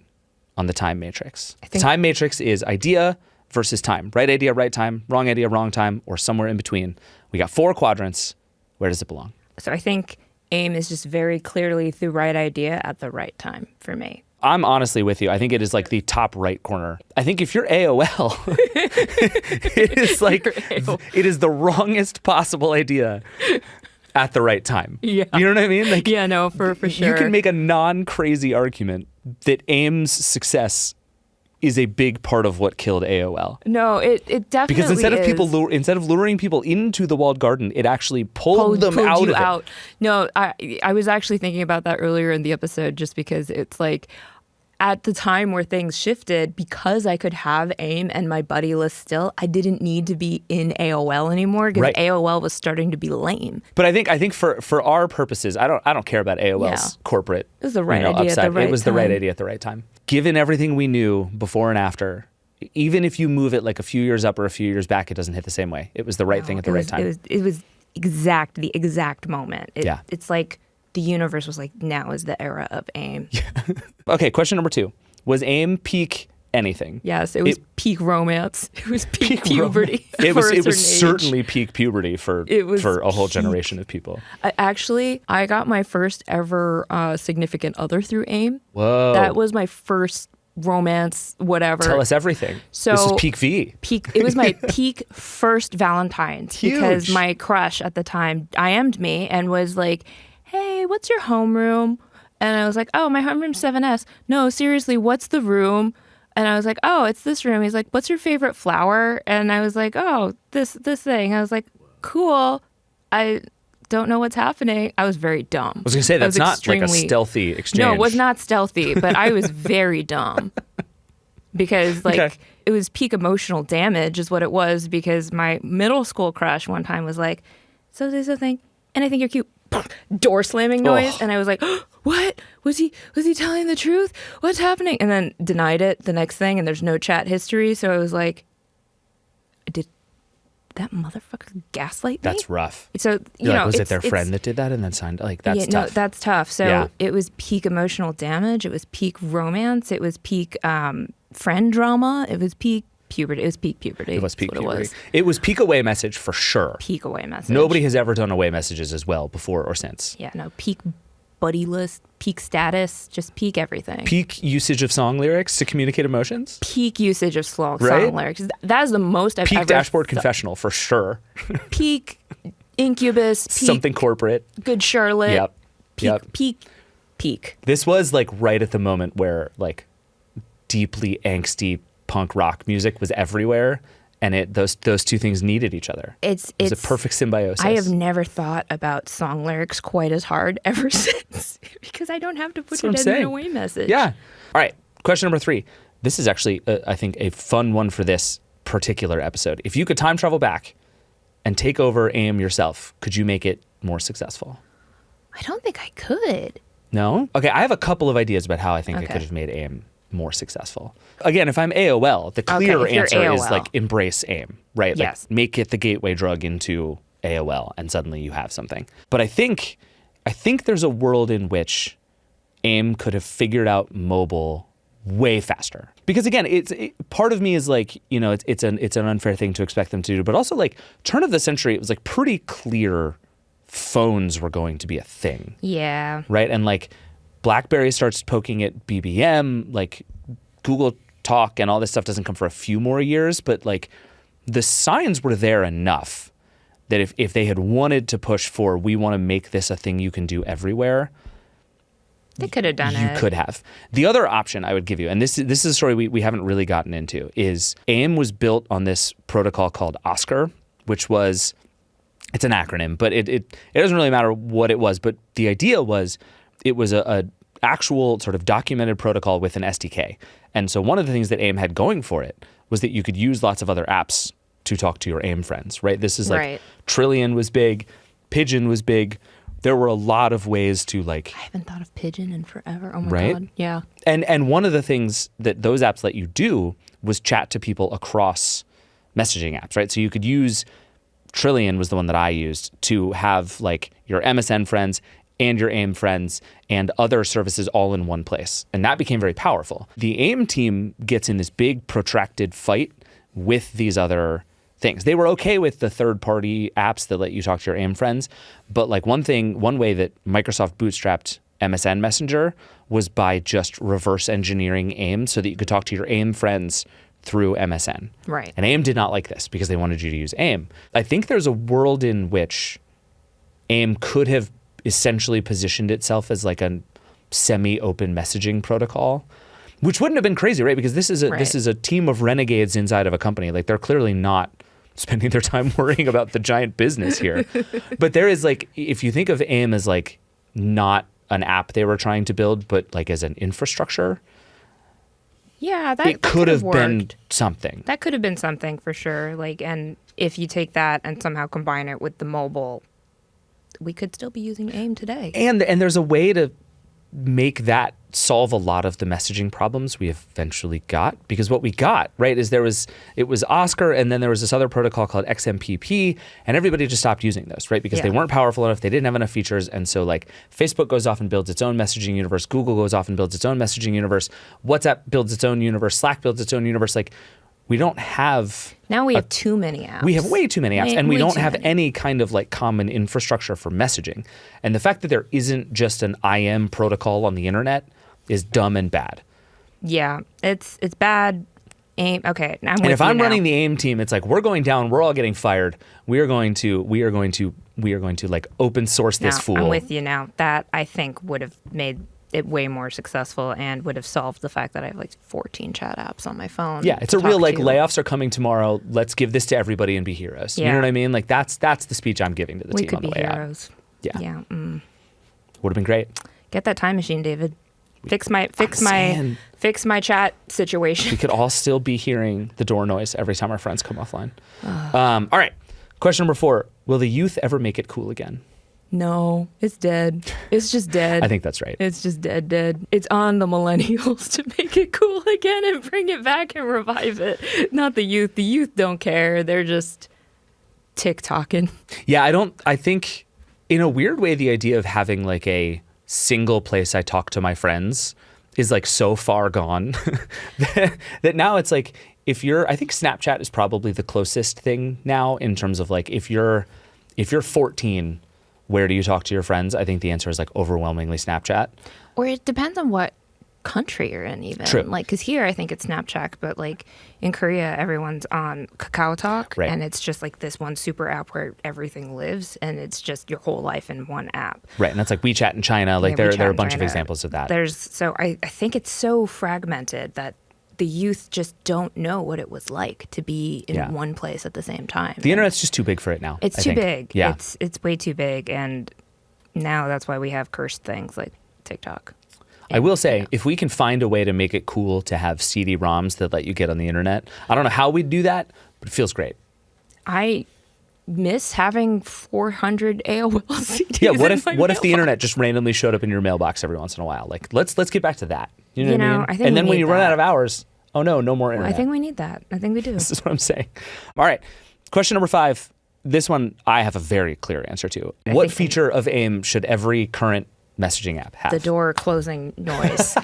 on the time matrix? The time matrix is idea versus time. Right idea, right time. Wrong idea, wrong time. Or somewhere in between. We got 4 quadrants. Where does it belong? So I think AIM is just very clearly the right idea at the right time for me. I'm honestly with you. I think it is like the top right corner. I think if you're AOL, it is like, it is the wrongest possible idea at the right time. Yeah. You know what I mean? Like, Yeah, no, for sure. you can make a non-crazy argument that AIM's success is a big part of what killed AOL. No, it definitely Because instead of is. people instead of luring people into the walled garden, it actually pulled them out you of it. out. No, I was actually thinking about that earlier in the episode, just because it's like at the time where things shifted, because I could have AIM and my buddy list still, I didn't need to be in AOL anymore because Right. AOL was starting to be lame. But I think for our purposes, I don't care about AOL's corporate. It was the right idea at the upside. right It was the right time. idea at the right time. Given everything we knew before and after, even if you move it like a few years up or a few years back, it doesn't hit the same way. It was the right thing at the right time. It was the exact moment. Yeah. It's like the universe was like, now is the era of AIM. Okay, question number 2. Was AIM peak anything? Yes, it was peak romance. It was peak puberty. It for was a it was certain age. certainly peak puberty for It was a whole peak. generation of people. I got my first ever significant other through AIM. Whoa. That was my first romance, whatever. Tell us everything. So this is peak V. It was my peak first Valentine's because Huge. my crush at the time IM'd me and was like, "Hey, what's your homeroom?" And I was like, "Oh, my homeroom's 7S." "No, seriously, what's the room?" And I was like, "Oh, it's this room." He's like, "What's your favorite flower?" And I was like, "Oh, this thing." I was like, "Cool." I don't know what's happening. I was very dumb. I was gonna say I that's was not like a extremely- stealthy exchange. No, it was not stealthy, but I was very dumb because Okay. it was peak emotional damage is what it was, because my middle school crush one time was like, "So there's something, and I think you're cute." Door slamming noise. Oh. And I was like, "What? Was he telling the truth? What's happening?" And then denied it the next thing, and there's no chat history. So I was like, that motherfucker gaslight me? That's rough. So, you You're know, like, was it it's- their it's- friend that did that and then signed? Like, that's yeah, tough. No, that's tough. So Yeah. it was peak emotional damage. It was peak romance. It was peak friend drama. It was peak puberty. It was peak puberty. It was peak That's what puberty. It was It was peak away message for sure. peak away message. Nobody has ever done away messages as well before or since. Yeah, no, peak buddy list, peak status, just peak everything. Peak usage of song lyrics to communicate emotions. Peak usage of song Right? lyrics. That is the most I've Peak ever. dashboard confessional for sure. Peak Incubus. Peak Something corporate. Good Charlotte. Yep. Peak, Yep. peak. This was like right at the moment where like deeply angsty punk rock music was everywhere, and those two things needed each other. It's It was a perfect symbiosis. I have never thought about song lyrics quite as hard ever since because I don't have to put That's what I'm it in saying. an away message. Yeah. All right. Question number 3. This is actually, I think, a fun one for this particular episode. If you could time travel back and take over AIM yourself, could you make it more successful? I don't think I could. No? Okay, I have a couple of ideas about how I think I Okay. could have made AIM more successful. Again, if I'm AOL, the clear if you're answer is AOL. like embrace AIM, right? Yes. Like make it the gateway drug into AOL and suddenly you have something. But I think there's a world in which AIM could have figured out mobile way faster. Because again, part of me is like, you know, it's an unfair thing to expect them to do, but also like turn of the century, it was like pretty clear phones were going to be a thing. Yeah. Right? And like BlackBerry starts poking at BBM, like Google Talk and all this stuff doesn't come for a few more years, but like the signs were there enough that if they had wanted to push for, we want to make this a thing you can do everywhere, They could have done it. you could have. The other option I would give you, and this is a story we haven't really gotten into, is AIM was built on this protocol called Oscar, which was, it's an acronym, but it doesn't really matter what it was. But the idea was it was a actual sort of documented protocol with an SDK. And so one of the things that AIM had going for it was that you could use lots of other apps to talk to your AIM friends, right? This is like Right. Trillion was big, Pigeon was big. There were a lot of ways to like, I haven't thought of Pigeon in forever. Oh my Right? God. Yeah. and one of the things that those apps let you do was chat to people across messaging apps, right? So you could use Trillion was the one that I used to have like your MSN friends and your AIM friends and other services all in one place. And that became very powerful. The AIM team gets in this big protracted fight with these other things. They were okay with the third-party apps that let you talk to your AIM friends, but like one way that Microsoft bootstrapped MSN Messenger was by just reverse engineering AIM so that you could talk to your AIM friends through MSN. Right. And AIM did not like this because they wanted you to use AIM. I think there's a world in which AIM could have essentially positioned itself as like a semi-open messaging protocol, which wouldn't have been crazy, right? Because this is a team of renegades inside of a company. Like they're clearly not spending their time worrying about the giant business here. But there is like, if you think of AIM as like not an app they were trying to build, but like as an infrastructure, Yeah, that it could have been worked. something. That could have been something for sure. Like, and if you take that and somehow combine it with the mobile, we could still be using AIM today. And there's a way to make that solve a lot of the messaging problems we eventually got, because what we got, right, is it was Oscar, and then there was this other protocol called XMPP, and everybody just stopped using those, right, because they Yeah. weren't powerful enough, they didn't have enough features. And so like Facebook goes off and builds its own messaging universe, Google goes off and builds its own messaging universe, WhatsApp builds its own universe, Slack builds its own universe. Like we don't have Now we have too many apps. we have way too many apps, and we Way don't too have many. any kind of like common infrastructure for messaging. And the fact that there isn't just an IM protocol on the internet is dumb and bad. Yeah, it's bad. AIM. Okay, I'm with And if you I'm now. running the AIM team, it's like we're going down, we're all getting fired. We are going to like open source this Now, fool. I'm with you now. That I think would have made it way more successful and would have solved the fact that I have like 14 chat apps on my phone. Yeah, it's to a real talk like to. layoffs are coming tomorrow. Let's give this to everybody and be heroes. You Yeah. know what I mean? Like that's the speech I'm giving to the We team could on the be way out. heroes. Yeah. Yeah. Would have been great. Get that time machine, David. Fix saying. my chat situation. We could all still be hearing the door noise every time our friends come offline. All right. Question number 4. Will the youth ever make it cool again? No, it's dead. It's just dead. I think that's right. It's just dead. It's on the millennials to make it cool again and bring it back and revive it. Not the youth. The youth don't care. They're just TikToking. Yeah, I think in a weird way, the idea of having like a single place I talk to my friends is like so far gone that now it's like, I think Snapchat is probably the closest thing now in terms of like, if you're 14, where do you talk to your friends? I think the answer is like overwhelmingly Snapchat. Or it depends on what country you're in even. True. Like, because here I think it's Snapchat, but like in Korea, everyone's on Kakao Talk. Right. And it's just like this one super app where everything lives and it's just your whole life in one app. Right, and that's like WeChat in China. Like Yeah, there are a WeChat bunch in of China. examples of that. So I think it's so fragmented that the youth just don't know what it was like to be in Yeah. one place at the same time. The internet's just too big for it now. It's I too think. big. Yeah. It's way too big. And now that's why we have cursed things like TikTok. I will say, if we can find a way to make it cool to have CD-ROMs that let you get on the internet, I don't know how we'd do that, but it feels great. I miss having 400 AOL CDs. Yeah, in my what if the mailbox? internet just randomly showed up in your mailbox every once in a while? Like, let's get back to that. You know what I mean? I think and we then when need you run that. out of hours, oh no more internet. I think we need that. I think we do. This is what I'm saying. All right. Question number 5. This one I have a very clear answer to. What think- feature of AIM should every current messaging app have? The door closing noise.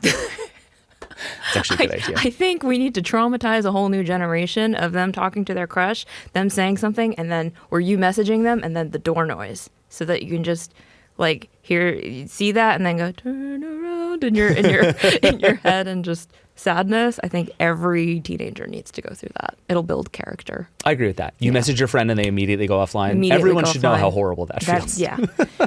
It's actually a good idea. I think we need to traumatize a whole new generation of them talking to their crush, them saying something, and then or you messaging them, and then the door noise, so that you can just like see that, and then go turn around in your in your head, and just sadness. I think every teenager needs to go through that. It'll build character. I agree with that. You message your friend and they immediately go offline. Immediately Everyone go should know offline. how horrible that feels. Yeah.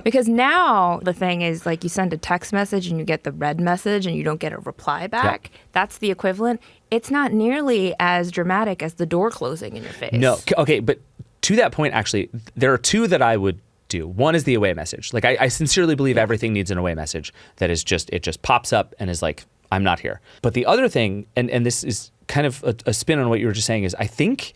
Because now the thing is like you send a text message and you get the red message and you don't get a reply back. That's the equivalent. It's not nearly as dramatic as the door closing in your face. No. Okay, but to that point, actually, there are two that I would do. One is the away message. Like I sincerely believe everything needs an away message that is just, it just pops up and is like, I'm not here. But the other thing, and this is kind of a spin on what you were just saying, is I think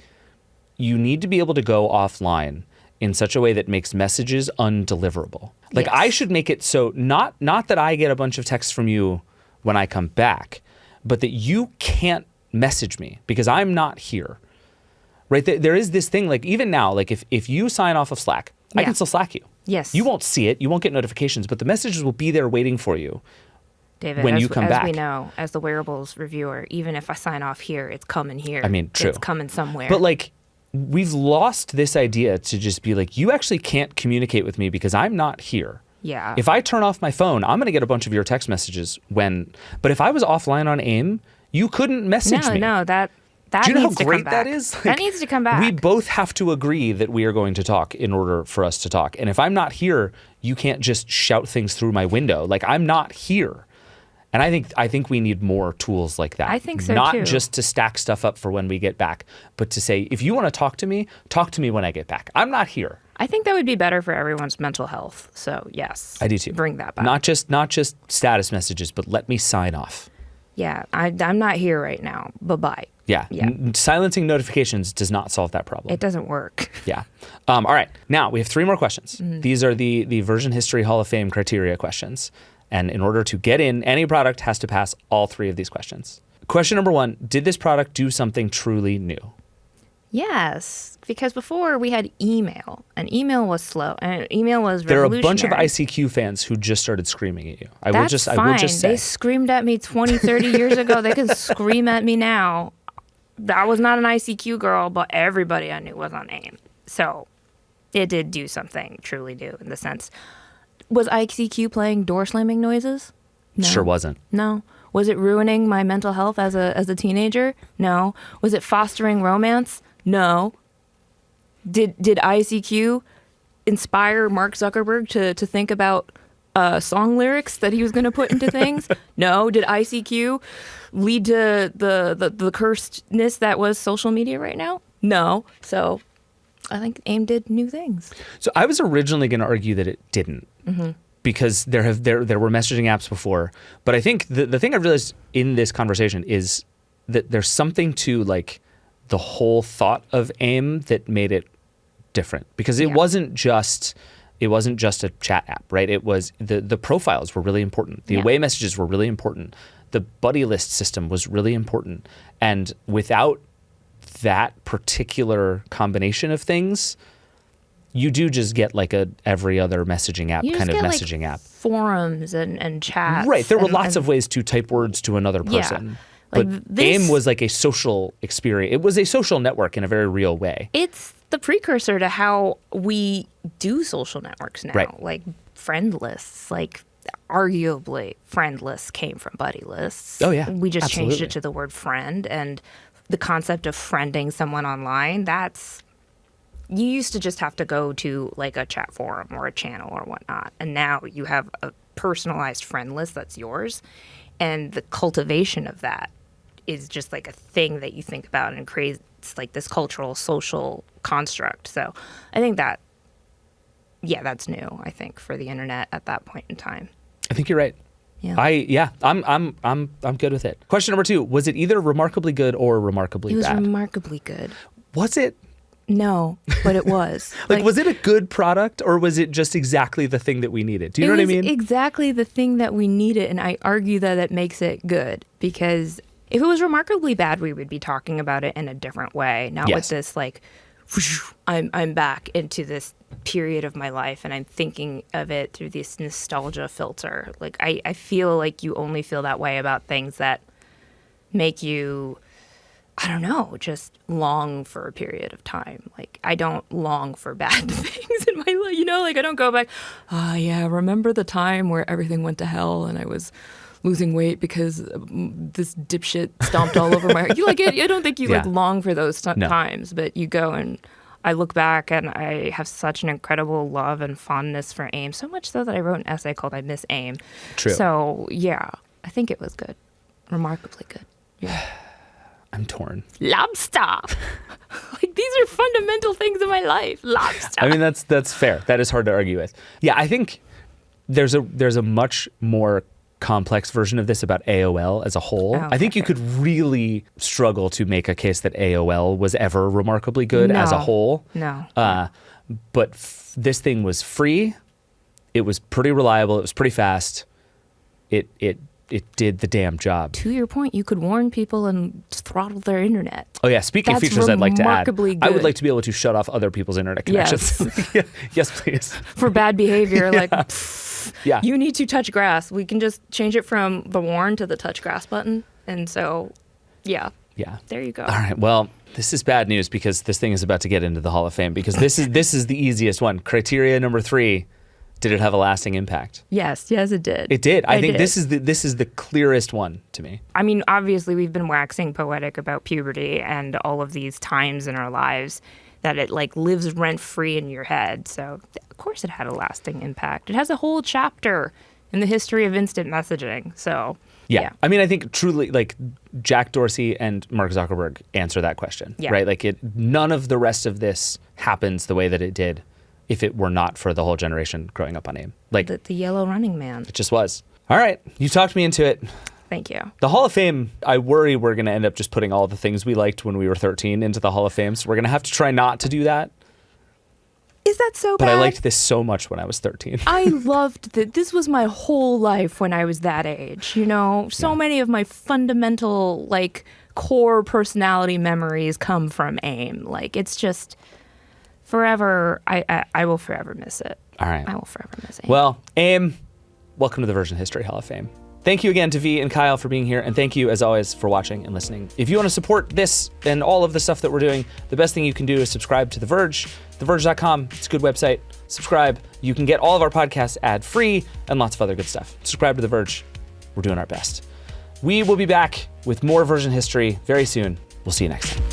you need to be able to go offline in such a way that makes messages undeliverable. Like Yes. I should make it so not that I get a bunch of texts from you when I come back, but that you can't message me because I'm not here. Right? There is this thing, like even now, like if you sign off of Slack, I Yeah. can still Slack you. Yes. You won't see it, you won't get notifications, but the messages will be there waiting for you. David, when as, you come as back. we know, as the wearables reviewer, even if I sign off here, it's coming here. I mean, true. It's coming somewhere. But like, we've lost this idea to just be like, you actually can't communicate with me because I'm not here. yeah. If I turn off my phone, I'm going to get a bunch of your text messages but if I was offline on AIM, you couldn't message me. No, that Do you know how needs to great come that back. is? That Like, needs to come back. We both have to agree that we are going to talk in order for us to talk. And if I'm not here, you can't just shout things through my window. Like I'm not here. And I think we need more tools like that. I think so, Not too. just to stack stuff up for when we get back, but to say, if you want to talk to me when I get back. I'm not here. I think that would be better for everyone's mental health. So yes, I do too. Bring that back. Not just status messages, but let me sign off. Yeah, I'm not here right now. Bye-bye. Yeah. Yeah. Silencing notifications does not solve that problem. It doesn't work. Yeah. All right. Now we have 3 more questions. Mm-hmm. These are the Version History Hall of Fame criteria questions. And in order to get in, any product has to pass all 3 of these questions. Question number 1, did this product do something truly new? Yes, because before we had email, and email was slow, and email was There are a bunch of revolutionary. ICQ fans who just started screaming at you. I That's will fine. just They say. screamed at me 20, 30 years ago. They can scream at me now. I was not an ICQ girl, but everybody I knew was on AIM. So it did do something truly new in the sense. Was ICQ playing door slamming noises? No. Sure wasn't. No. Was it ruining my mental health as a teenager? No. Was it fostering romance? No. Did ICQ inspire Mark Zuckerberg to think about song lyrics that he was going to put into things? No. Did ICQ lead to the cursedness that was social media right now? No. So I think AIM did new things. So I was originally going to argue that it didn't. Because there were messaging apps before, but I think the thing I realized in this conversation is that there's something to like the whole thought of AIM that made it different because it Yeah. wasn't just a chat app, right? It was the profiles were really important, the Yeah. away messages were really important, the buddy list system was really important, and without that particular combination of things, you do just get like a every other messaging app You just kind of get, messaging app. Forums and chats. Right. There were and- lots and- of ways to type words to another person. Like But this- AIM was like a social experience. It was a social network in a very real way. It's the precursor to how we do social networks now. Right. Like friend lists, like arguably friend lists came from buddy lists. Oh, yeah. We just changed Absolutely. it to the word friend, and the concept of friending someone online, that's you used to just have to go to like a chat forum or a channel or whatnot. And now you have a personalized friend list that's yours. And the cultivation of that is just like a thing that you think about and creates like this cultural, social construct. So I think that, yeah, that's new, I think, for the internet at that point in time. I think you're right. Yeah. I'm good with it. Question number 2, was it either remarkably good or remarkably It was bad? remarkably good. Was it? No, but it was. Like, was it a good product or was it just exactly the thing that we needed? Do you know what I mean? It was exactly the thing that we needed, and I argue that it makes it good, because if it was remarkably bad, we would be talking about it in a different way, not Yes. with this like, whoosh, I'm back into this period of my life and I'm thinking of it through this nostalgia filter. Like I feel like you only feel that way about things that make you, I don't know, just long for a period of time. Like, I don't long for bad things in my life, you know? Like, I don't go back, yeah, remember the time where everything went to hell and I was losing weight because this dipshit stomped all over my... You like it? I don't think you like Yeah. long for those No. times, but you go and I look back and I have such an incredible love and fondness for AIM, so much so that I wrote an essay called I Miss AIM. True. So, yeah, I think it was good. Remarkably good. Yeah. I'm torn. Lobster. Like, these are fundamental things in my life. Lobster. I mean, that's fair. That is hard to argue with. Yeah, I think there's a much more complex version of this about AOL as a whole. Oh, I think you okay. could really struggle to make a case that AOL was ever remarkably good as a No. whole. No. But this thing was free. It was pretty reliable. It was pretty fast. It did the damn job. To your point, you could warn people and throttle their internet. Oh yeah, speaking of That's features I'd like to add, remarkably I would good. like to be able to shut off other people's internet connections. Yes. Yes, please. For bad behavior, like, pfft, Yeah. you need to touch grass. We can just change it from the warn to the touch grass button. And so, yeah, Yeah. there you go. All right. Well, this is bad news because this thing is about to get into the Hall of Fame because this is the easiest one. Criteria number 3, did it have a lasting impact? Yes, it did. It did. I think did. this is the clearest one to me. I mean, obviously, we've been waxing poetic about puberty and all of these times in our lives that it like lives rent free in your head. So, of course, it had a lasting impact. It has a whole chapter in the history of instant messaging. So, Yeah. I mean, I think truly like Jack Dorsey and Mark Zuckerberg answer that question, Yeah. right? Like none of the rest of this happens the way that it did if it were not for the whole generation growing up on AIM. Like the yellow running man. it just was. All right. You talked me into it. Thank you. The Hall of Fame, I worry we're going to end up just putting all the things we liked when we were 13 into the Hall of Fame. So we're going to have to try not to do that. Is that so But bad? I liked this so much when I was 13. I loved that. This was my whole life when I was that age. You know, so many of my fundamental, like, core personality memories come from AIM. Like, it's just forever. I will forever miss it. All right. I will forever miss AIM. Well, AIM, welcome to the Version History Hall of Fame. Thank you again to V and Kyle for being here, and thank you, as always, for watching and listening. If you want to support this and all of the stuff that we're doing, the best thing you can do is subscribe to The Verge, theverge.com. It's a good website. Subscribe. You can get all of our podcasts ad-free and lots of other good stuff. Subscribe to The Verge. We're doing our best. We will be back with more Version History very soon. We'll see you next time.